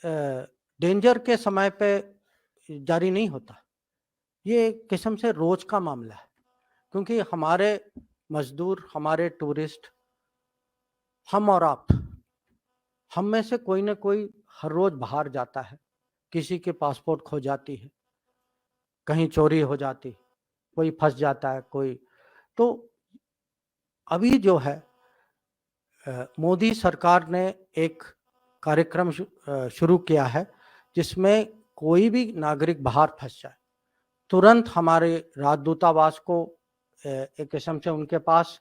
डेंजर के समय पे जारी नहीं होता, ये एक किस्म से रोज का मामला है, क्योंकि हमारे मजदूर, हमारे टूरिस्ट, हम और आप, हम में से कोई ना कोई हर रोज बाहर जाता है। किसी के पासपोर्ट खो जाती है, कहीं चोरी हो जाती, कोई फंस जाता है, कोई। तो अभी जो है मोदी सरकार ने एक कार्यक्रम शुरू किया है, जिसमें कोई भी नागरिक बाहर फंस जाए, तुरंत हमारे राजदूतावास को एक किस्म से उनके पास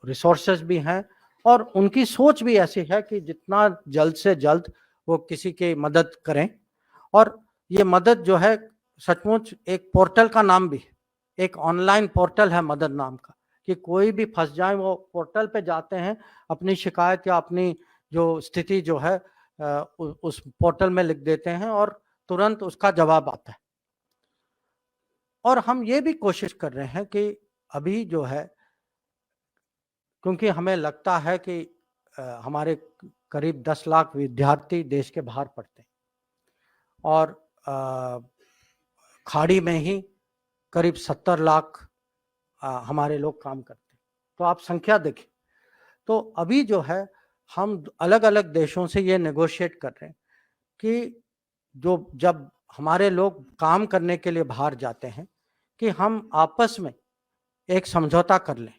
रिसोर्सेज भी हैं, और उनकी सोच भी ऐसी है कि जितना जल्द से जल्द वो किसी की मदद करें। और ये मदद जो है, सचमुच एक पोर्टल का नाम भी है, एक ऑनलाइन पोर्टल है मदद नाम का, कि कोई भी फंस जाए, वो पोर्टल पे जाते हैं, अपनी शिकायत या अपनी जो स्थिति जो है उस पोर्टल में लिख देते हैं, और तुरंत उसका जवाब आता है। और हम ये भी कोशिश कर रहे हैं कि अभी जो है, क्योंकि हमें लगता है कि हमारे करीब 10 लाख विद्यार्थी देश के बाहर पढ़ते हैं, और खाड़ी में ही करीब 70 लाख हमारे लोग काम करते हैं। तो आप संख्या देखें, तो अभी जो है हम अलग अलग देशों से ये नेगोशिएट कर रहे हैं कि जब हमारे लोग काम करने के लिए बाहर जाते हैं, कि हम आपस में एक समझौता कर लें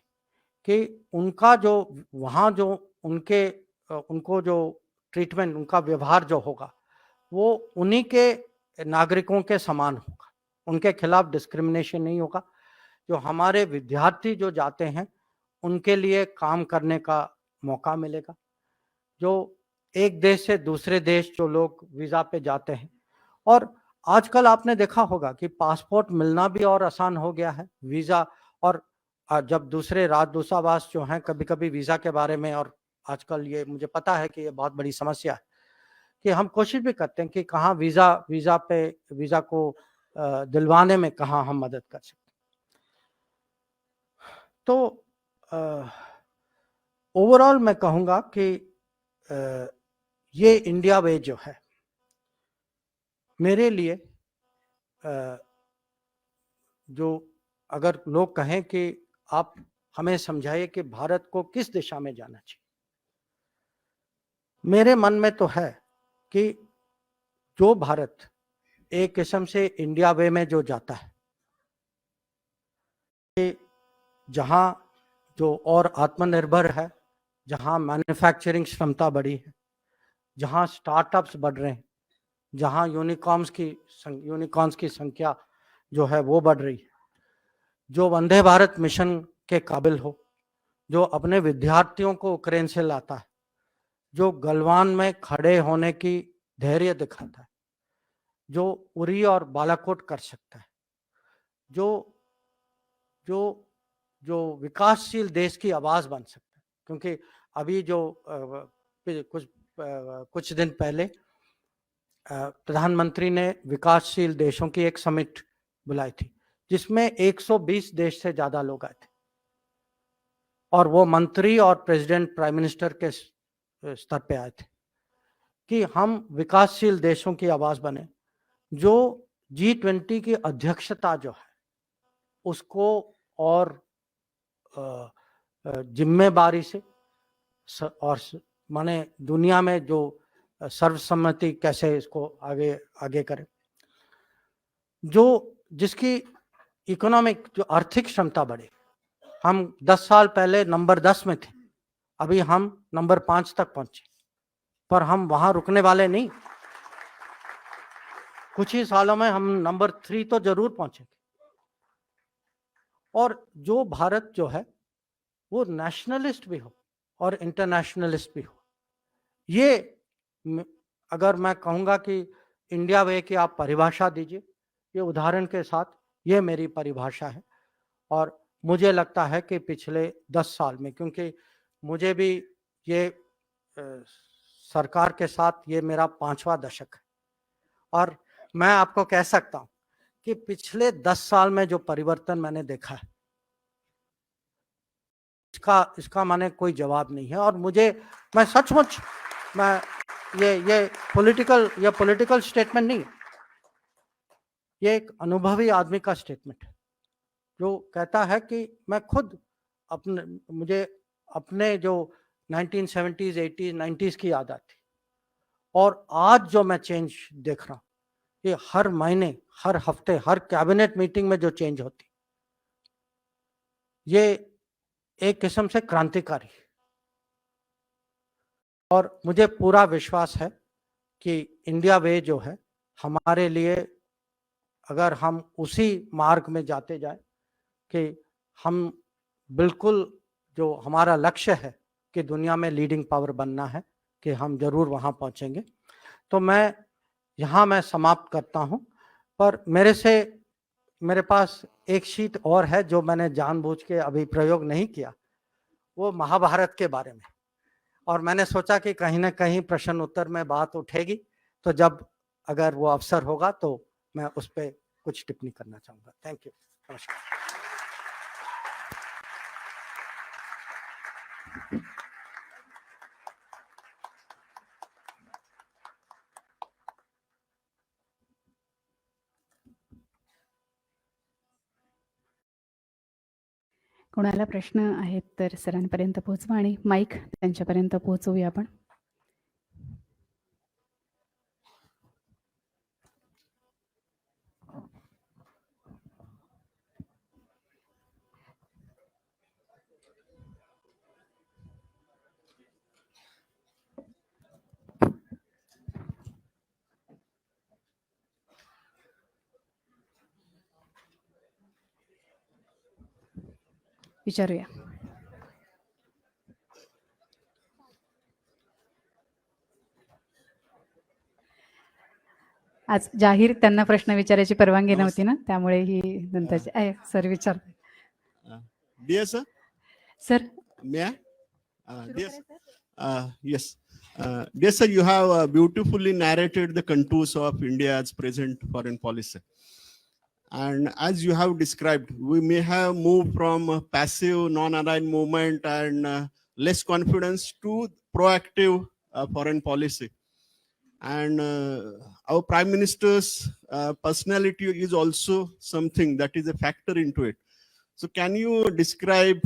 कि उनका जो वहाँ जो उनको जो ट्रीटमेंट, उनका व्यवहार जो होगा, वो उन्हीं के नागरिकों के समान होगा, उनके खिलाफ डिस्क्रिमिनेशन नहीं होगा। जो हमारे विद्यार्थी जो जाते हैं, उनके लिए काम करने का मौका मिलेगा। जो एक देश से दूसरे देश जो लोग वीजा पे जाते हैं, और आजकल आपने देखा होगा कि पासपोर्ट मिलना भी और आसान हो गया है, वीजा। और जब दूसरे राजदूतावास जो हैं, कभी कभी वीजा के बारे में, और आजकल ये मुझे पता है कि ये बहुत बड़ी समस्या है, कि हम कोशिश भी करते हैं कि कहाँ वीजा को दिलवाने में कहाँ हम मदद कर सकते। तो ओवरऑल मैं कहूँगा कि ये इंडिया वे जो है, मेरे लिए जो अगर लोग कहें कि आप हमें समझाइए कि भारत को किस दिशा में जाना चाहिए, मेरे मन में तो है कि जो भारत एक किस्म से इंडिया वे में जो जाता है, जहां जो और आत्मनिर्भर है, जहां मैन्युफैक्चरिंग क्षमता बढ़ी है, जहां स्टार्टअप्स बढ़ रहे हैं, जहां यूनिकॉर्न्स की संख्या जो है वो बढ़ रही है, जो वंदे भारत मिशन के काबिल हो, जो अपने विद्यार्थियों को यूक्रेन से लाता है, जो गलवान में खड़े होने की धैर्य दिखाता है, जो उरी और बालाकोट कर सकता है, जो जो जो विकासशील देश की आवाज बन सकता है। क्योंकि अभी जो कुछ दिन पहले प्रधानमंत्री ने विकासशील देशों की एक समिट बुलाई थी, जिसमें 120 देश से ज्यादा लोग आए थे, और वो मंत्री और प्रेसिडेंट प्राइम मिनिस्टर के स्तर पे आए थे कि हम विकासशील देशों की आवाज बने, जो G20 की अध्यक्षता जो है उसको और जिम्मेदारी से और माने दुनिया में जो सर्वसम्मति कैसे इसको आगे आगे करें, जो जिसकी इकोनॉमिक जो आर्थिक क्षमता बढ़े। हम 10 साल पहले नंबर 10 में थे, अभी हम नंबर 5 तक पहुंचे, पर हम वहां रुकने वाले नहीं, कुछ ही सालों में हम नंबर 3 तो जरूर पहुंचेंगे। और जो भारत जो है वो नेशनलिस्ट भी हो और इंटरनेशनलिस्ट भी हो। ये अगर मैं कहूँगा कि इंडिया वे की आप परिभाषा दीजिए, ये उदाहरण के साथ ये मेरी परिभाषा है। और मुझे लगता है कि पिछले 10 साल में, क्योंकि मुझे भी ये सरकार के साथ ये मेरा 5वां दशक है, और मैं आपको कह सकता हूँ कि पिछले 10 साल में जो परिवर्तन मैंने देखा है, इसका माने कोई जवाब नहीं है। और मैं सचमुच मैं ये पॉलिटिकल स्टेटमेंट नहीं है, ये एक अनुभवी आदमी का स्टेटमेंट है, जो कहता है कि मैं खुद मुझे अपने जो 1970s, 80s, 90s की याद आती, और आज जो मैं चेंज देख रहा हूँ, ये हर महीने, हर हफ्ते, हर कैबिनेट मीटिंग में जो चेंज होती, ये एक किस्म से क्रांतिकारी। और मुझे पूरा विश्वास है कि इंडिया वे जो है हमारे लिए, अगर हम उसी मार्ग में जाते जाए कि हम बिल्कुल जो हमारा लक्ष्य है कि दुनिया में लीडिंग पावर बनना है, कि हम जरूर वहां पहुंचेंगे। तो मैं समाप्त करता हूं, पर मेरे पास एक शीट और है जो मैंने जानबूझ के अभी प्रयोग नहीं किया, वो महाभारत के बारे में। और मैंने सोचा कि कहीं ना कहीं प्रश्न उत्तर में बात उठेगी, तो जब अगर वो अवसर होगा तो मैं उस पर कुछ टिप्पणी करना चाहूंगा। थैंक यू, नमस्कार। कोणाला प्रश्न आहेत तर सरांपर्यंत पोहोचवा आणि माईक त्यांच्यापर्यंत पोहोचवूया आपण. विचारूया. आज जाहीर त्यांना प्रश्न विचारायची परवानगी नव्हती ना, त्यामुळे ही नंतरची आहे. सर विचार. Dear sir, sir may I? Yes. Dear sir, you have beautifully narrated the contours of India's present foreign policy. And as you have described, we may have moved from a passive, non-aligned movement and less confidence to proactive foreign policy. And our Prime Minister's personality is also something that is a factor into it. So can you describe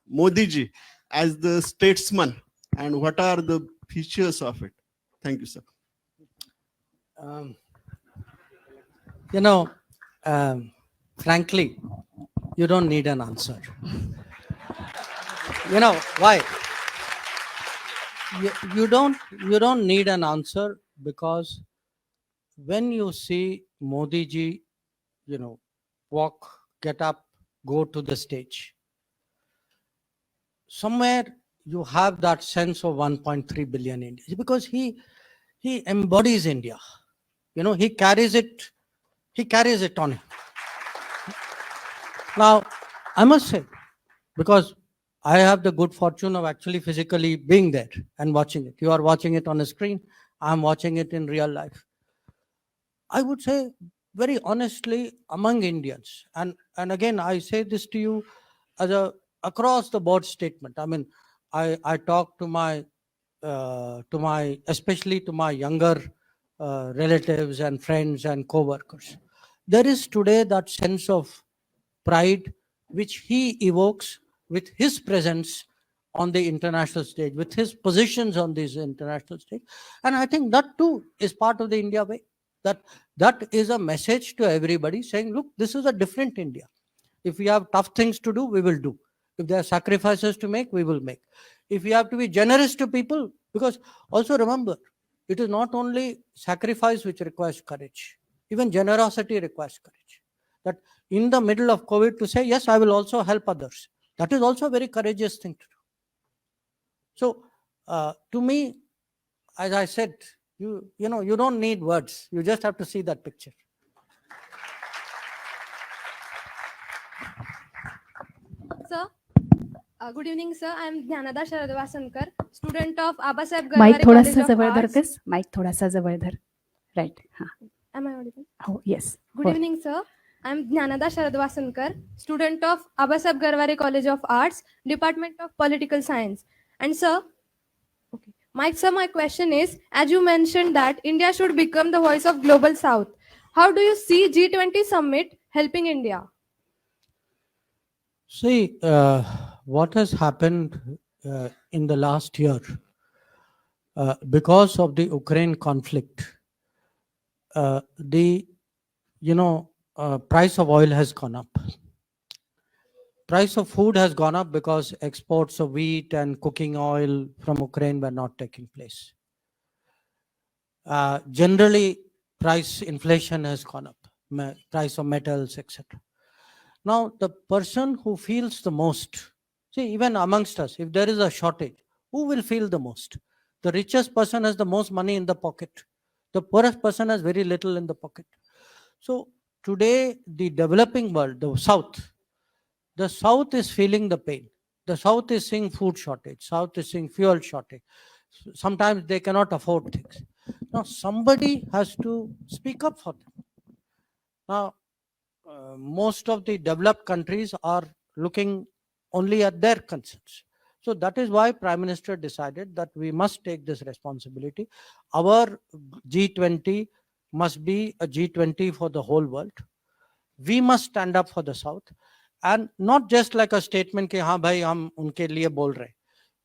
Modi ji as the statesman, and what are the features of it? Thank you, sir. You know, frankly, you don't need an answer. You know why? You don't need an answer, because when you see Modi ji, walk, get up, go to the stage, somewhere you have that sense of 1.3 billion Indians, because he embodies India. He carries it on him. Now, I must say, because I have the good fortune of actually physically being there and watching it. You are watching it on a screen. I'm watching it in real life. I would say, very honestly, among Indians, and again, I say this to you as a across the board statement. I mean, I talk to my especially to my younger relatives and friends and co-workers. There is today that sense of pride which he evokes with his presence on the international stage, with his positions on this international stage. And I think that too is part of the India way. That is a message to everybody saying, look, this is a different India. If we have tough things to do, we will do. If there are sacrifices to make, we will make. If we have to be generous to people, because also remember, it is not only sacrifice which requires courage, even generosity requires courage. That in the middle of COVID to say, yes, I will also help others. That is also a very courageous thing to do. So to me, as I said, you don't need words. You just have to see that picture. Sir, good evening, sir. I am Dhanada Sharadvasankar, student of Abasaheb mic Garware थोडासा College of जवळ Arts. धरतेस mic थोडासा जवळ धर right हा Am I audible? हो yes Good evening, sir. I am Dhanada Sharadvasankar, student of Abasaheb Garware College of Arts, Department of Political Science. And sir, my question is, as you mentioned that India should become the voice of Global South, how do you see G20 summit helping India? See, what has happened in the last year, because of the Ukraine conflict, the price of oil has gone up. Price of food has gone up because exports of wheat and cooking oil from Ukraine were not taking place. Generally, price inflation has gone up, price of metals, etc. Now, the person who feels the most, see, even amongst us, if there is a shortage, who will feel the most? The richest person has the most money in the pocket. The poorest person has very little in the pocket. So today, the developing world, the South is feeling the pain. The South is seeing food shortage. South is seeing fuel shortage. Sometimes they cannot afford things. Now, somebody has to speak up for them. Now, most of the developed countries are looking only at their concerns. So that is why Prime Minister decided that we must take this responsibility. Our G20 must be a G20 for the whole world. We must stand up for the South, and not just like a statement कि हाँ भाई हम उनके लिए बोल रहे.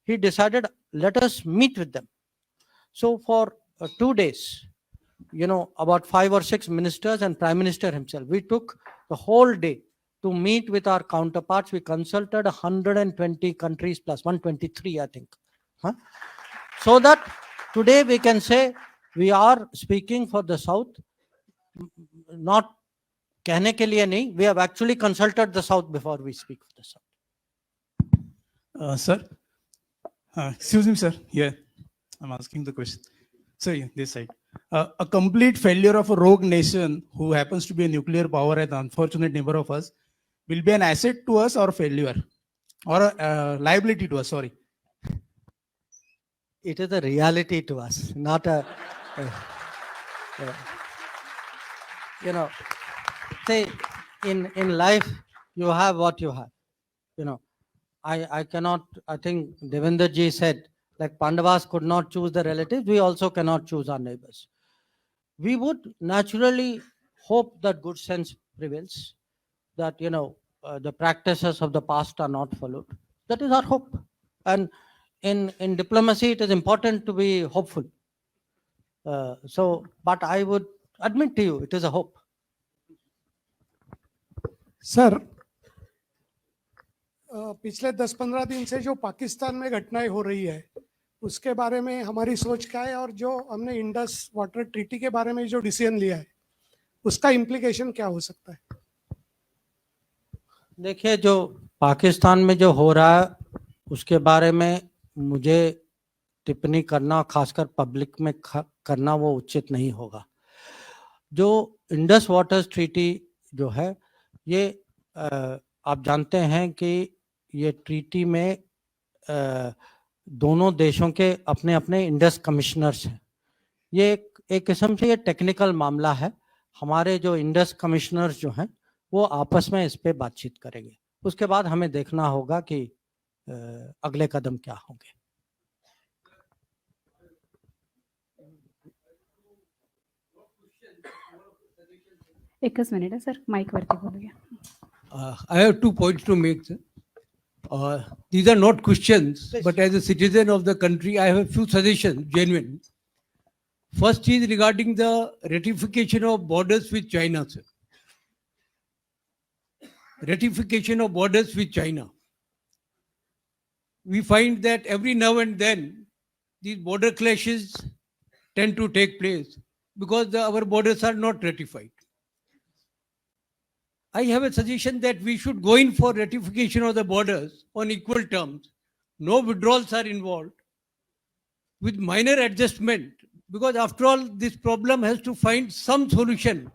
He decided, let us meet with them. So for 2 days, about 5 or 6 ministers and Prime Minister himself, we took the whole day to meet with our counterparts. We consulted 120 countries plus 123, I think. So that today we can say we are speaking for the South, not कहने के लिए नहीं. We have actually consulted the South before we speak for the South. Sir, excuse me, sir. Here, I'm asking the question. Sir, yeah, this side. A complete failure of a rogue nation who happens to be a nuclear power and unfortunate neighbor of us will be an asset to us or failure or a liability to us. Sorry. It is a reality to us, not a. Say, in life, you have what you have. I cannot. I think Devendra ji said Like Pandavas could not choose the relatives, we also cannot choose our neighbors. We would naturally hope that good sense prevails, that the practices of the past are not followed. That is our hope. And in diplomacy, it is important to be hopeful. But I would admit to you, it is a hope. Sir पिछले 10-15 दिन से जो पाकिस्तान में घटनाएं हो रही है उसके बारे में हमारी सोच क्या है, और जो हमने इंडस वाटर ट्रीटी के बारे में जो डिसीजन लिया है उसका इम्प्लीकेशन क्या हो सकता है? देखिए, जो पाकिस्तान में जो हो रहा है उसके बारे में मुझे टिप्पणी करना, खासकर पब्लिक में करना, वो उचित नहीं होगा। जो इंडस वाटर ट्रीटी जो है, ये आप जानते हैं कि ये ट्रीटी में दोनों देशों के अपने अपने इंडस कमिश्नर्स हैं। ये एक किस्म से ये टेक्निकल मामला है। हमारे जो इंडस कमिश्नर्स जो हैं वो आपस में इस पे बातचीत करेंगे। उसके बाद हमें देखना होगा कि अगले कदम क्या होंगे। एकच मिनिट सर, माईक वरती बोलूया. I have 2 points to make, sir. These are not questions, Please. but as a citizen of the country, I have a few suggestions, genuine. First is regarding the ratification of borders with China, sir. Ratification of borders with China. We find that every now and then these border clashes tend to take place because our borders are not ratified. I have a suggestion that we should go in for ratification of the borders on equal terms. No withdrawals are involved with minor adjustment, because after all, this problem has to find some solution.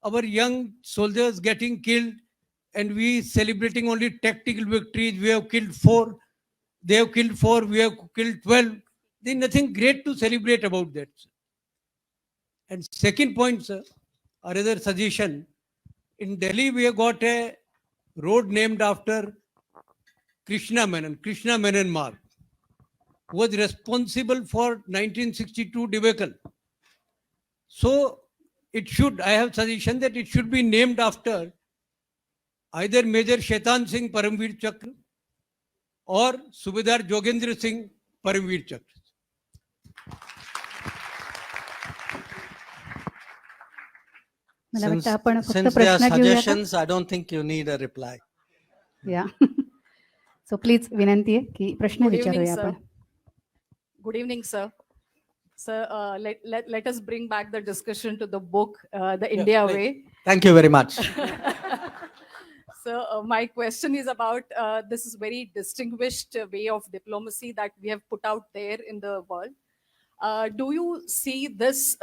Our young soldiers getting killed and we celebrating only tactical victories. We have killed 4, they have killed 4, we have killed 12. There is nothing great to celebrate about that, sir. And second point, sir, or rather suggestion, in Delhi, we have got a road named after Krishna Menon Marg, who was responsible for 1962 debacle. So it should, I have suggestion that it should be named after either Major Shaitan Singh Paramveer Chakra or Subedar Jogendra Singh Paramveer Chakra. मला वाटतं आपण फक्त Since they are प्रश्न घेऊया. suggestions, I don't think you need a reply. या so please विनंती आहे की प्रश्न Good evening, विचारूया sir. आपण. Good evening, sir. Sir, let us bring back the discussion to the book, The India please. Way. Thank you very much. So my question is about this is very distinguished way of diplomacy that we have put out there in the world. Do you see this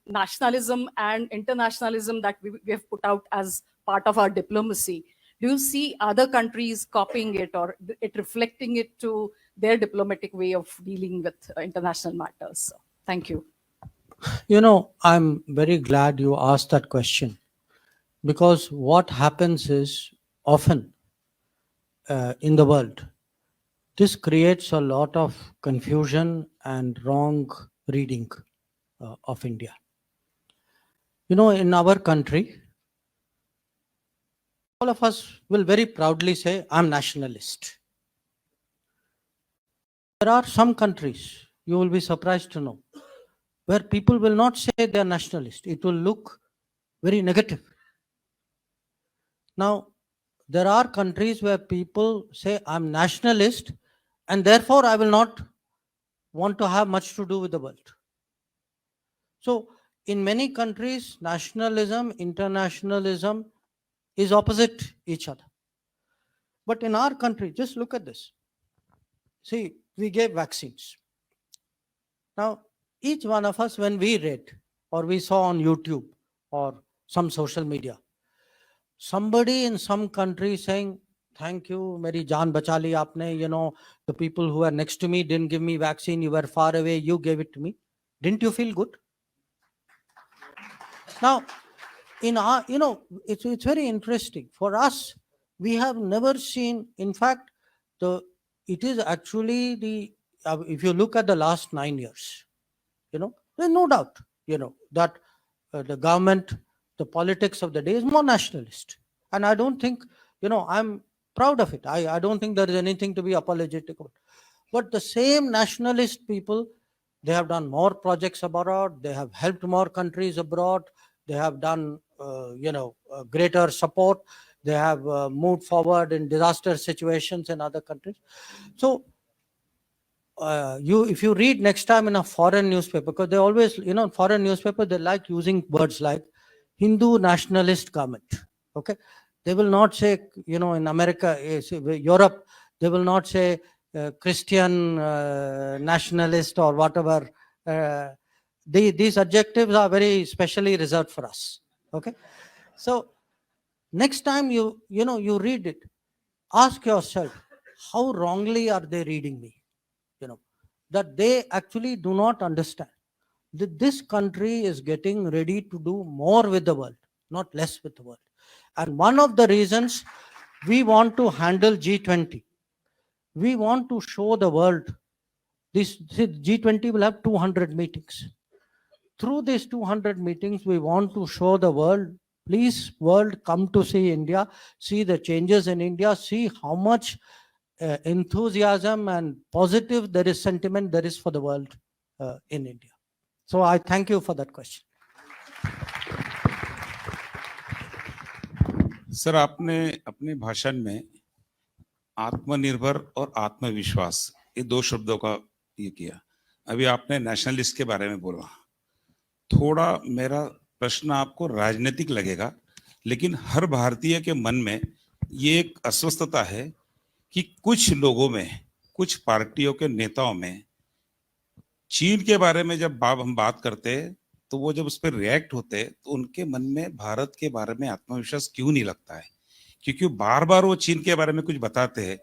nationalism and internationalism that we have put out as part of our diplomacy? Do you see other countries copying it or it reflecting it to their diplomatic way of dealing with international matters? Thank you. You know, I'm very glad you asked that question, because what happens is often in the world, this creates a lot of confusion and wrong reading of India. You know, in our country, all of us will very proudly say, I'm nationalist. There are some countries, you will be surprised to know, where people will not say they are nationalist. It will look very negative. Now, there are countries where people say, I'm nationalist, and therefore I will not want to have much to do with the world. So, in many countries, nationalism, internationalism is opposite each other. But in our country, just look at this. See, we gave vaccines. Now, each one of us, when we read or we saw on YouTube or some social media, somebody in some country saying, thank you, meri jaan bacha li aapne, you know, the people who are next to me didn't give me vaccine, you were far away, you gave it to me. Didn't you feel good? Now, in our, you know, it's very interesting. For us, we have never seen, in fact, it is actually if you look at the last 9 years, there's no doubt, that the government, the politics of the day is more nationalist. And I don't think, I'm proud of it. I don't think there is anything to be apologetic about. But the same nationalist people, they have done more projects abroad. They have helped more countries abroad. They have done, greater support. They have moved forward in disaster situations in other countries. So, if you read next time in a foreign newspaper, because they always, foreign newspaper, they like using words like Hindu nationalist government. Okay, they will not say, in America, Europe, they will not say Christian nationalist or whatever. These adjectives are very specially reserved for us. Okay, so next time you read it, ask yourself, how wrongly are they reading me? That they actually do not understand that this country is getting ready to do more with the world, not less with the world. And one of the reasons we want to handle G20, we want to show the world, this G20 will have 200 meetings. Through these 200 meetings, we want to show the world, please, world, come to see India, see the changes in India, see how much enthusiasm and positive there is sentiment there is for the world in India. So I thank you for that question. Sir, आपने अपने भाषण में आत्मनिर्भर और आत्मविश्वास ये दो शब्दों का ये किया. अभी आपने नेशनलिस्ट के बारे में बोला. थोड़ा मेरा प्रश्न आपको राजनीतिक लगेगा, लेकिन हर भारतीय के मन में ये एक अस्वस्थता है कि कुछ लोगों में, कुछ पार्टियों के नेताओं में चीन के बारे में जब हम बात करते हैं तो वो जब उस पर रिएक्ट होते हैं तो उनके मन में भारत के बारे में आत्मविश्वास क्यों नहीं लगता है? क्योंकि बार बार वो चीन के बारे में कुछ बताते हैं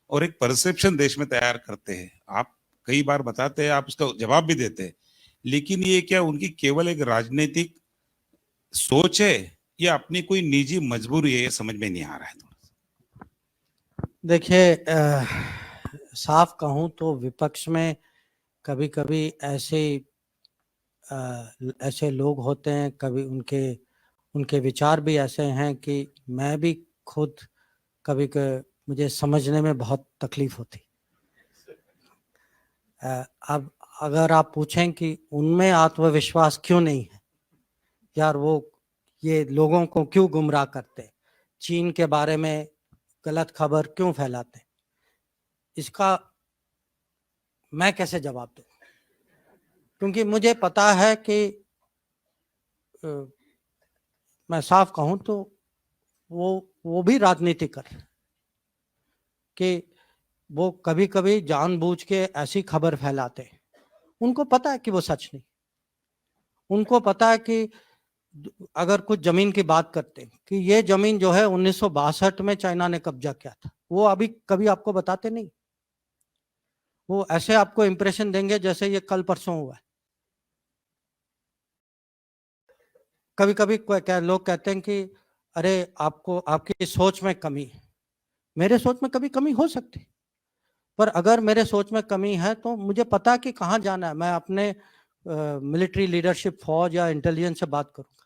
और एक परसेप्शन देश में तैयार करते हैं. आप कई बार बताते हैं, आप उसका जवाब भी देते हैं, लेकिन ये क्या उनकी केवल एक राजनीतिक सोच है या अपनी कोई निजी मजबूरी है? ये समझ में नहीं आ रहा है. देखिए, साफ कहूं तो विपक्ष में कभी कभी ऐसे लोग होते हैं, कभी उनके विचार भी ऐसे हैं कि मैं भी खुद कभी मुझे समझने में बहुत तकलीफ होती. अब अगर आप पूछें कि उनमें आत्मविश्वास क्यों नहीं है, यार वो ये लोगों को क्यों गुमराह करते, चीन के बारे में गलत खबर क्यों फैलाते, इसका मैं कैसे जवाब दूं? क्योंकि मुझे पता है कि मैं साफ कहूं तो वो भी राजनीति कर रहे हैं कि वो कभी कभी जानबूझ के ऐसी खबर फैलाते हैं. उनको पता है कि वो सच नहीं. उनको पता है कि अगर कुछ जमीन की बात करते हैं कि ये जमीन जो है 1962 में चाइना ने कब्जा किया था, वो अभी कभी आपको बताते नहीं. वो ऐसे आपको इंप्रेशन देंगे जैसे ये कल परसों हुआ है. कभी कभी लोग कहते हैं कि अरे आपको आपकी सोच में कमी है. मेरे सोच में कभी कमी हो सकती, पर अगर मेरे सोच में कमी है तो मुझे पता है कि कहाँ जाना है. मैं अपने मिलिट्री लीडरशिप, फौज या इंटेलिजेंस से बात करूंगा.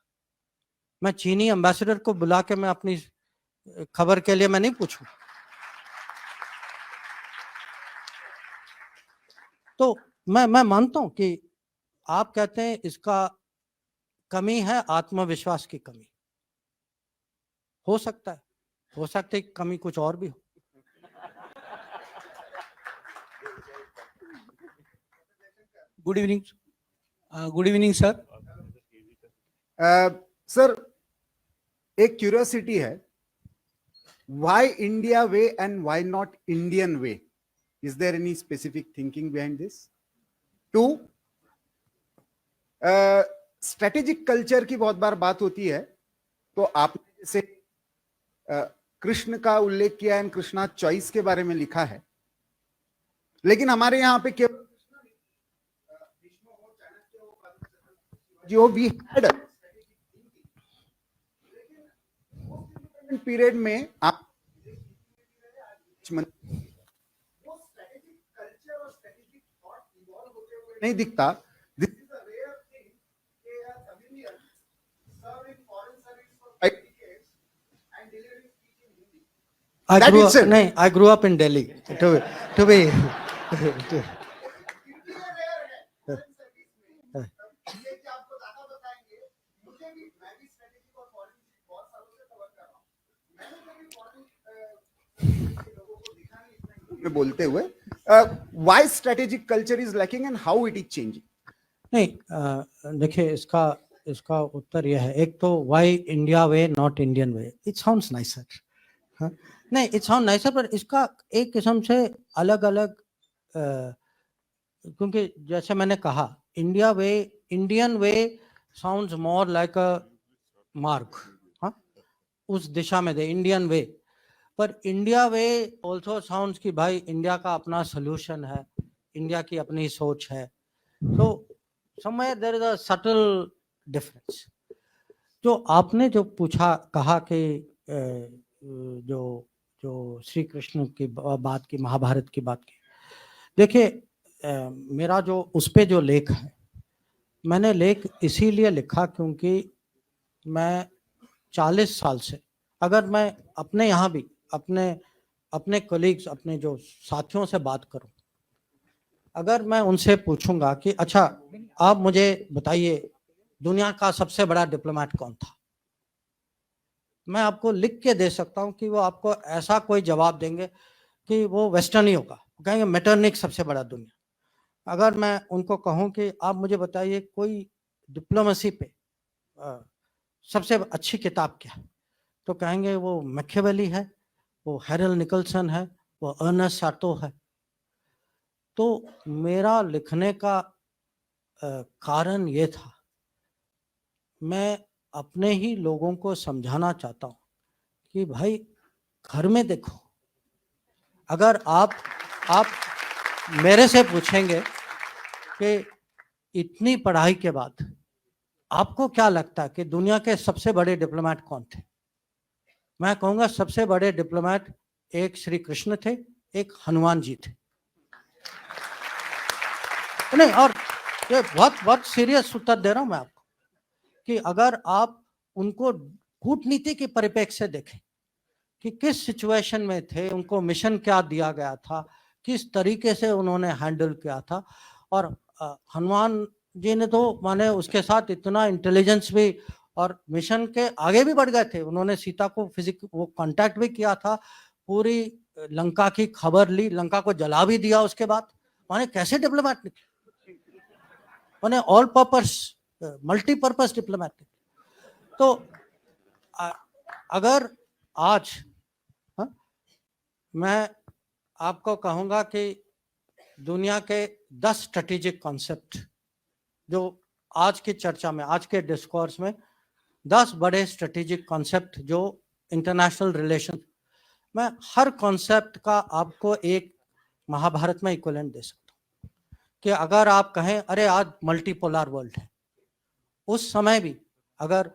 मैं चीनी एम्बेसडर को बुला के मैं अपनी खबर के लिए मैं नहीं पूछूंगा. तो मैं मानता हूं कि आप कहते हैं इसका कमी है, आत्मविश्वास की कमी हो सकता है कमी कुछ और भी हो. Good evening. Good evening, sir. Sir, एक क्यूरियोसिटी है, why India way and why not Indian way? Is there any specific thinking behind this? 2, strategic culture की बहुत बार बात होती है, तो आपने जैसे कृष्ण का उल्लेख किया है, कृष्णा चॉइस के बारे में लिखा है, लेकिन हमारे यहाँ पे केवल जो भी पीरियड में आप नहीं दिखता. This is a rare thing कि a civilian served in foreign service for 5 decades and delivering speech in Hindi. I grew up in Delhi. To be ये कि आपको ज्यादा बताएंगे, मुझे भी मैं भी स्ट्रेटेजिक और फॉरेन बहुत सालों से कवर कर रहा हूँ. मैंने कभी फॉरेन के लोगों को देखा नहीं इतना हिंदी में बोलते हुए. Why strategic culture is lacking and how it is changing? नहीं, देखिए इसका उत्तर यह है. एक तो why India way not Indian way. It sounds nicer. नहीं, इट साउंड नाइसर, पर इसका एक किस्म से अलग अलग, क्योंकि जैसे मैंने कहा, Indian way sounds more like a mark. हाँ, उस दिशा में दे इंडियन वे. पर इंडिया वे ऑल्सो साउंड्स कि भाई इंडिया का अपना सोल्यूशन है, इंडिया की अपनी सोच है. तो somewhere there is a subtle difference. जो आपने जो पूछा, कहा कि जो श्री कृष्ण की बात की, महाभारत की बात की, देखिए मेरा जो उस पे जो लेख है, मैंने लेख इसीलिए लिखा क्योंकि मैं 40 साल से, अगर मैं अपने यहाँ भी अपने कोलीग्स, अपने जो साथियों से बात करूं, अगर मैं उनसे पूछूंगा कि अच्छा आप मुझे बताइए दुनिया का सबसे बड़ा डिप्लोमेट कौन था, मैं आपको लिख के दे सकता हूं कि वो आपको ऐसा कोई जवाब देंगे कि वो वेस्टर्न ही होगा. कहेंगे मेटरनिक सबसे बड़ा दुनिया. अगर मैं उनको कहूं कि आप मुझे बताइए कोई डिप्लोमेसी पे सबसे अच्छी किताब क्या है, तो कहेंगे वो मैकियावेली है, वो हैरल निकलसन है, वो अर्नेस्ट साटो है. तो मेरा लिखने का कारण ये था, मैं अपने ही लोगों को समझाना चाहता हूँ कि भाई घर में देखो, अगर आप मेरे से पूछेंगे कि इतनी पढ़ाई के बाद आपको क्या लगता है कि दुनिया के सबसे बड़े डिप्लोमेट कौन थे, मैं कहूंगा सबसे बड़े डिप्लोमेट एक श्री कृष्ण थे, एक हनुमान जी थे. नहीं, और ये बहुत सीरियस उत्तर दे रहा हूं मैं आपको कि अगर आप उनको कूटनीति के परिप्रेक्ष्य से देखें कि किस सिचुएशन में थे, उनको मिशन क्या दिया गया था, किस तरीके से उन्होंने हैंडल किया था. और हनुमान जी ने तो माने उसके साथ इतना इंटेलिजेंस भी, और मिशन के आगे भी बढ़ गए थे. उन्होंने सीता को वो कांटेक्ट भी किया था, पूरी लंका की खबर ली, लंका को जला भी दिया. उसके बाद माने कैसे डिप्लोमेट निकले, माने ऑल पर्पस मल्टीपर्पस डिप्लोमेट. तो अगर आज मैं आपको कहूंगा कि दुनिया के 10 स्ट्रेटेजिक कॉन्सेप्ट जो आज की चर्चा में, आज के डिस्कोर्स में 10 बड़े स्ट्रेटेजिक कॉन्सेप्ट जो इंटरनेशनल रिलेशन, मैं हर कॉन्सेप्ट का आपको एक महाभारत में इक्विवेलेंट दे सकता हूं कि अगर आप कहें अरे आज मल्टीपोलर वर्ल्ड है, उस समय भी अगर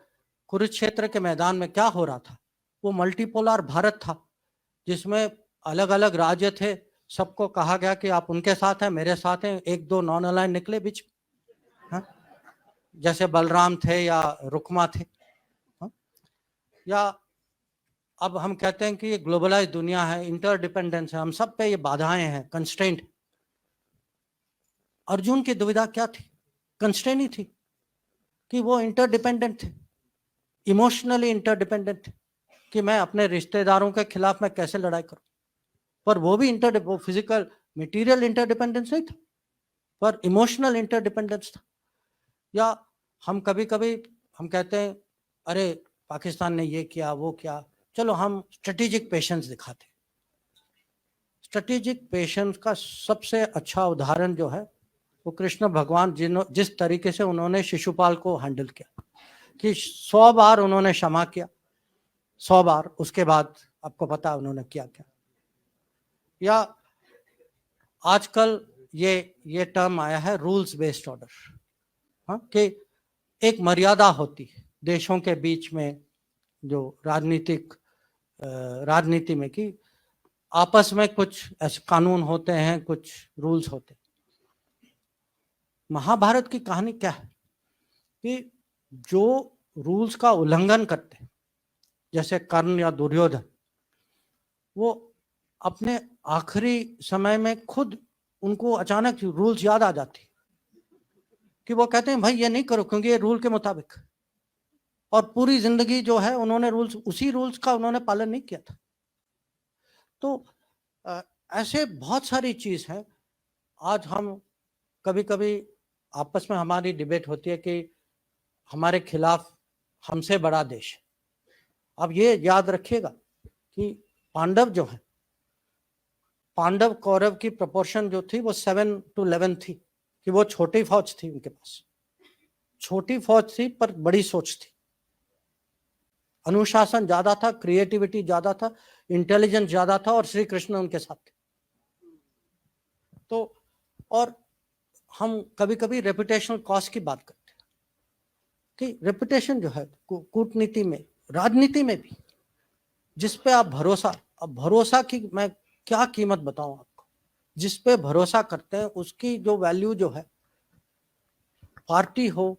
कुरुक्षेत्र के मैदान में क्या हो रहा था, वो मल्टीपोलर भारत था जिसमें अलग अलग राज्य थे, सबको कहा गया कि आप उनके साथ हैं, मेरे साथ हैं. एक दो नॉन अलाइन निकले बीच में, जैसे बलराम थे या रुक्मा थे. या अब हम कहते हैं कि ये ग्लोबलाइज दुनिया है, इंटरडिपेंडेंस है, हम सब पे ये बाधाएं हैं, कंस्ट्रेंट. अर्जुन की दुविधा क्या थी? कंस्ट्रेंट ही थी कि वो इंटरडिपेंडेंट थे, इमोशनली इंटरडिपेंडेंट थे कि मैं अपने रिश्तेदारों के खिलाफ मैं कैसे लड़ाई करूं. पर वो भी वो फिजिकल मटेरियल इंटरडिपेंडेंस नहीं था, पर इमोशनल इंटरडिपेंडेंस था. या हम कभी कभी हम कहते हैं अरे पाकिस्तान ने ये किया वो किया, चलो हम स्ट्रेटेजिक पेशेंस दिखाते. स्ट्रेटेजिक पेशेंस का सबसे अच्छा उदाहरण जो है वो कृष्ण भगवान जिस तरीके से उन्होंने शिशुपाल को हैंडल किया कि 100 बार उन्होंने क्षमा किया, 100 बार, उसके बाद आपको पता है उन्होंने क्या किया. या आजकल ये टर्म आया है रूल्स बेस्ड ऑर्डर, हाँ, कि एक मर्यादा होती है देशों के बीच में जो राजनीति में कि आपस में कुछ ऐसे कानून होते हैं, कुछ रूल्स होते हैं. महाभारत की कहानी क्या है कि जो रूल्स का उल्लंघन करते हैं, जैसे कर्ण या दुर्योधन, वो अपने आखिरी समय में खुद उनको अचानक रूल्स याद आ जाती कि वो कहते हैं भाई ये नहीं करो क्योंकि ये रूल के मुताबिक, और पूरी जिंदगी जो है उन्होंने उसी रूल्स का उन्होंने पालन नहीं किया था। तो ऐसे बहुत सारी चीज है। आज हम कभी कभी आपस में हमारी डिबेट होती है कि हमारे खिलाफ हमसे बड़ा देश है। अब ये याद रखिएगा कि पांडव जो है, पांडव कौरव की प्रोपोर्शन जो थी वो 7-11 थी, कि वो छोटी फौज थी, उनके पास छोटी फौज थी पर बड़ी सोच थी, अनुशासन ज्यादा था, क्रिएटिविटी ज्यादा था, इंटेलिजेंस ज्यादा था, और श्री कृष्ण उनके साथ थे। तो और हम कभी कभी रेपुटेशनल कॉस्ट की बात करते हैं कि रेपुटेशन जो है कूटनीति में, राजनीति में भी, जिस पे आप भरोसा, अब भरोसा की मैं क्या कीमत बताऊं आपको, जिस पे भरोसा करते हैं उसकी जो वैल्यू जो है, पार्टी हो,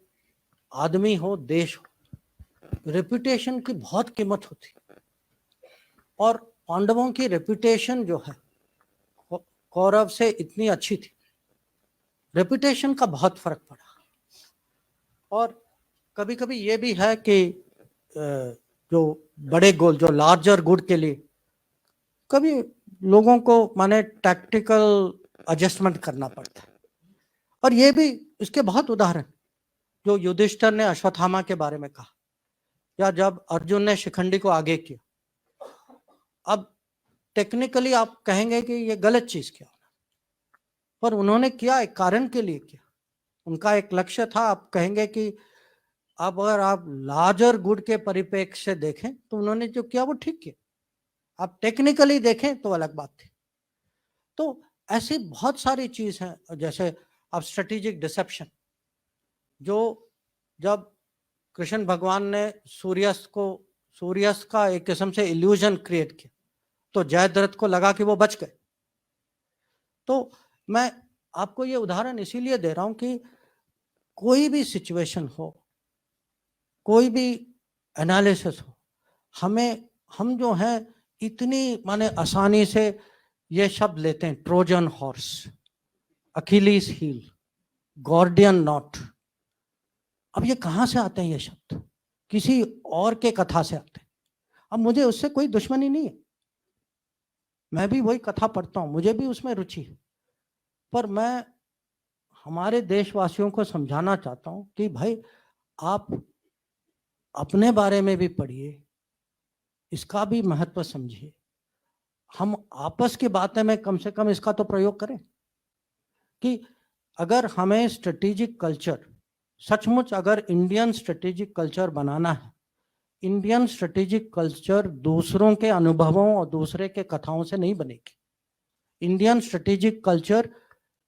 आदमी हो, देश हो, रेपुटेशन की बहुत कीमत होती। और पांडवों की रेपुटेशन जो है कौरव से इतनी अच्छी थी, रेपुटेशन का बहुत फर्क पड़ा। और कभी कभी ये भी है कि जो बड़े गोल, जो लार्जर गुड के लिए कभी लोगों को माने टैक्टिकल एडजस्टमेंट करना पड़ता है। और ये भी इसके बहुत उदाहरण, जो युधिष्ठिर ने अश्वत्थामा के बारे में कहा, या जब अर्जुन ने शिखंडी को आगे किया। अब टेक्निकली आप कहेंगे कि ये गलत चीज किया, पर उन्होंने किया एक कारण के लिए किया, उनका एक लक्ष्य था। आप कहेंगे कि अब अगर आप लार्जर गुड के परिप्रेक्ष्य से देखें तो उन्होंने जो किया वो ठीक किया, आप टेक्निकली देखें तो अलग बात थी। तो ऐसी बहुत सारी चीज हैं, जैसे अब स्ट्रेटेजिक डिसेप्शन, जो जब कृष्ण भगवान ने सूर्यास्त का एक किस्म से इल्यूजन क्रिएट किया तो जयद्रथ को लगा कि वो बच गए। तो मैं आपको ये उदाहरण इसीलिए दे रहा हूं कि कोई भी सिचुएशन हो, कोई भी एनालिसिस हो, हम जो हैं इतनी माने आसानी से ये शब्द लेते हैं, Trojan horse, Achilles heel, Gordian knot. अब ये कहां से आते हैं ये शब्द? किसी और के कथा से आते हैं। अब मुझे उससे कोई दुश्मनी नहीं है, मैं भी वही कथा पढ़ता हूं, मुझे भी उसमें रुचि है, पर मैं हमारे देशवासियों को समझाना चाहता हूं कि भाई आप अपने बारे में भी पढ़िए, इसका भी महत्व समझिए। हम आपस की बातें में कम से कम इसका तो प्रयोग करें कि अगर हमें स्ट्रेटेजिक कल्चर, सचमुच अगर इंडियन स्ट्रेटेजिक कल्चर बनाना है, इंडियन स्ट्रेटेजिक कल्चर दूसरों के अनुभवों और दूसरे के कथाओं से नहीं बनेगी। इंडियन स्ट्रेटेजिक कल्चर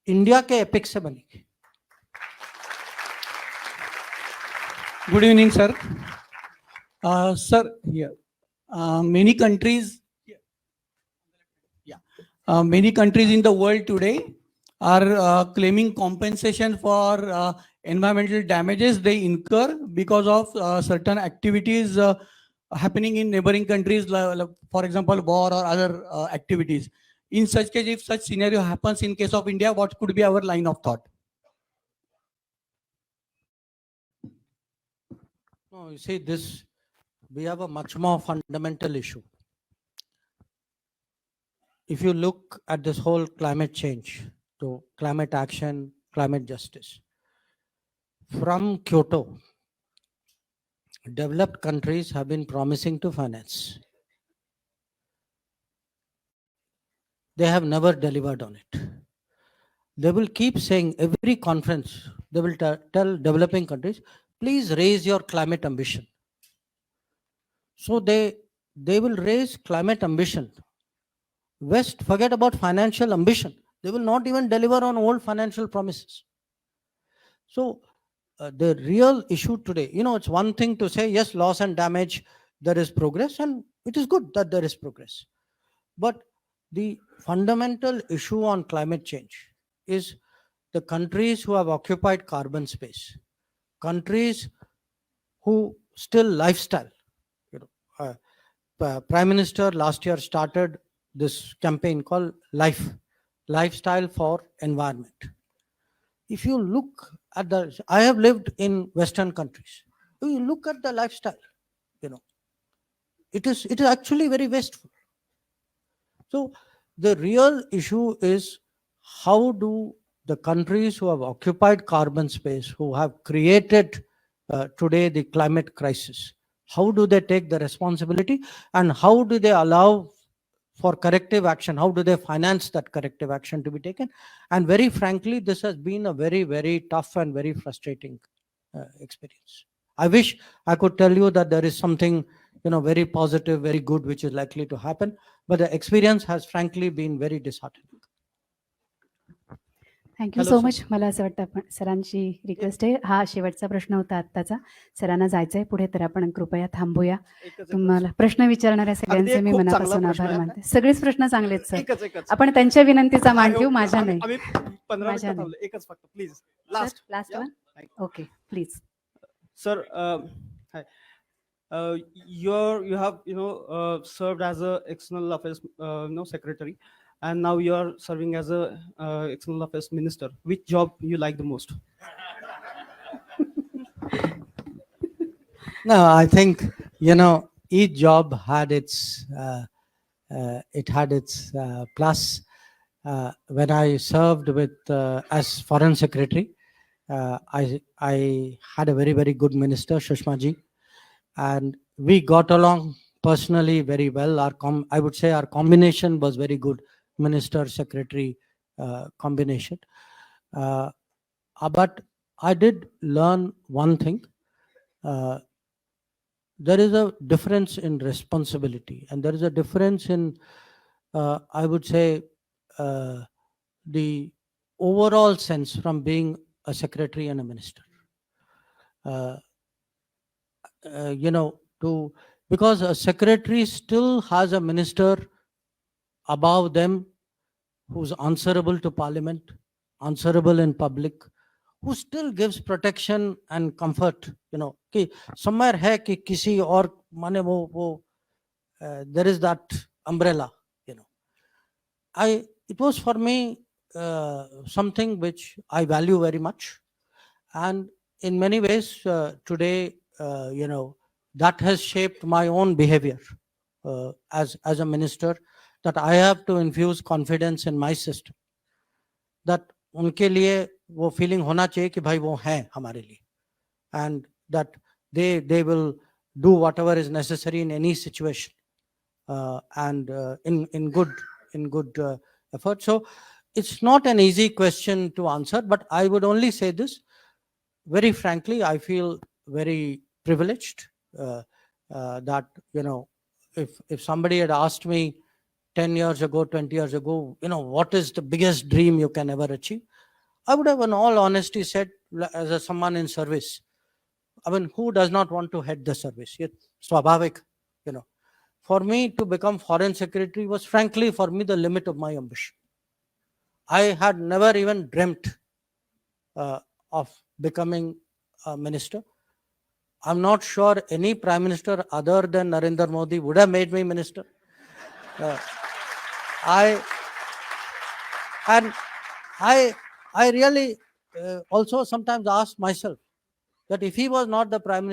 इंडिया के एपिक से बनेगी। Good evening, sir. Sir, here many countries, many countries in the world today are claiming compensation for environmental damages they incur because of certain activities happening in neighboring countries, for example, war or other activities. In such case, if such scenario happens in case of India, what could be our line of thought? No, you see, we have a much more fundamental issue. If you look at this whole climate change, to climate action, climate justice, from Kyoto, developed countries have been promising to finance. They have never delivered on it. They will keep saying, every conference, they will tell developing countries, please raise your climate ambition. So they will raise climate ambition. West, forget about financial ambition. They will not even deliver on old financial promises. So the real issue today, it's one thing to say, yes, loss and damage, there is progress, and it is good that there is progress. But the fundamental issue on climate change is the countries who have occupied carbon space, countries who still lifestyle, Prime Minister last year started this campaign called Lifestyle for Environment. If you look at I have lived in Western countries. If you look at the lifestyle, it is actually very wasteful. So the real issue is, how do the countries who have occupied carbon space, who have created today the climate crisis, how do they take the responsibility, and how do they allow for corrective action? How do they finance that corrective action to be taken? And very frankly, this has been a very, very tough and very frustrating experience. I wish I could tell you that there is something, very positive, very good, which is likely to happen. But the experience has frankly been very disheartening. Thank you Hello, so sir. Much. मला असं वाटतं आपण सरांची request आहे. हा शेवटचा प्रश्न होता आत्ताचा. सरांना जायचंय पुढे, तर आपण कृपया थांबूया. तुम्हाला प्रश्न विचारणाऱ्या सगळ्यांचे मी मनापासून आभार मानते. सगळेच प्रश्न चांगलेत सर. आपण त्यांच्या विनंतीचा मान ठेवू, माझ्या नाही. माझ्या नाही. एकच फक्त please last one. Okay, please. sir you have served as a external affairs secretary, and now you are serving as a external affairs minister. Which job you like the most? No, I think, each job had its plus. When I served with as foreign secretary, I had a very, very good minister, Sushma ji, and we got along personally very well. I would say our combination was very good, minister secretary combination. But I did learn one thing. There is a difference in responsibility, and there is a difference in, I would say, the overall sense from being a secretary and a minister. Because a secretary still has a minister above them who's answerable to parliament, answerable in public, who still gives protection and comfort, कि somewhere है कि किसी और माने वो there is that umbrella, it was for me something which I value very much, and in many ways today that has shaped my own behavior as a minister, that I have to infuse confidence in my system, that उनके लिए वो feeling होना चाहिए कि भाई वो हैं हमारे लिए, and that they will do whatever is necessary in any situation, and in good effort. So it's not an easy question to answer, but I would only say this very frankly. I feel very privileged that if somebody had asked me 10 years ago, 20 years ago, what is the biggest dream you can ever achieve, I would have in all honesty said, as someone in service, I mean, who does not want to head the service? It's swabhavik, For me to become foreign secretary was frankly for me the limit of my ambition. I had never even dreamt of becoming a minister. I'm not sure any prime minister other than Narendra Modi would have made me minister. I really also sometimes ask myself that if he was not the prime minister,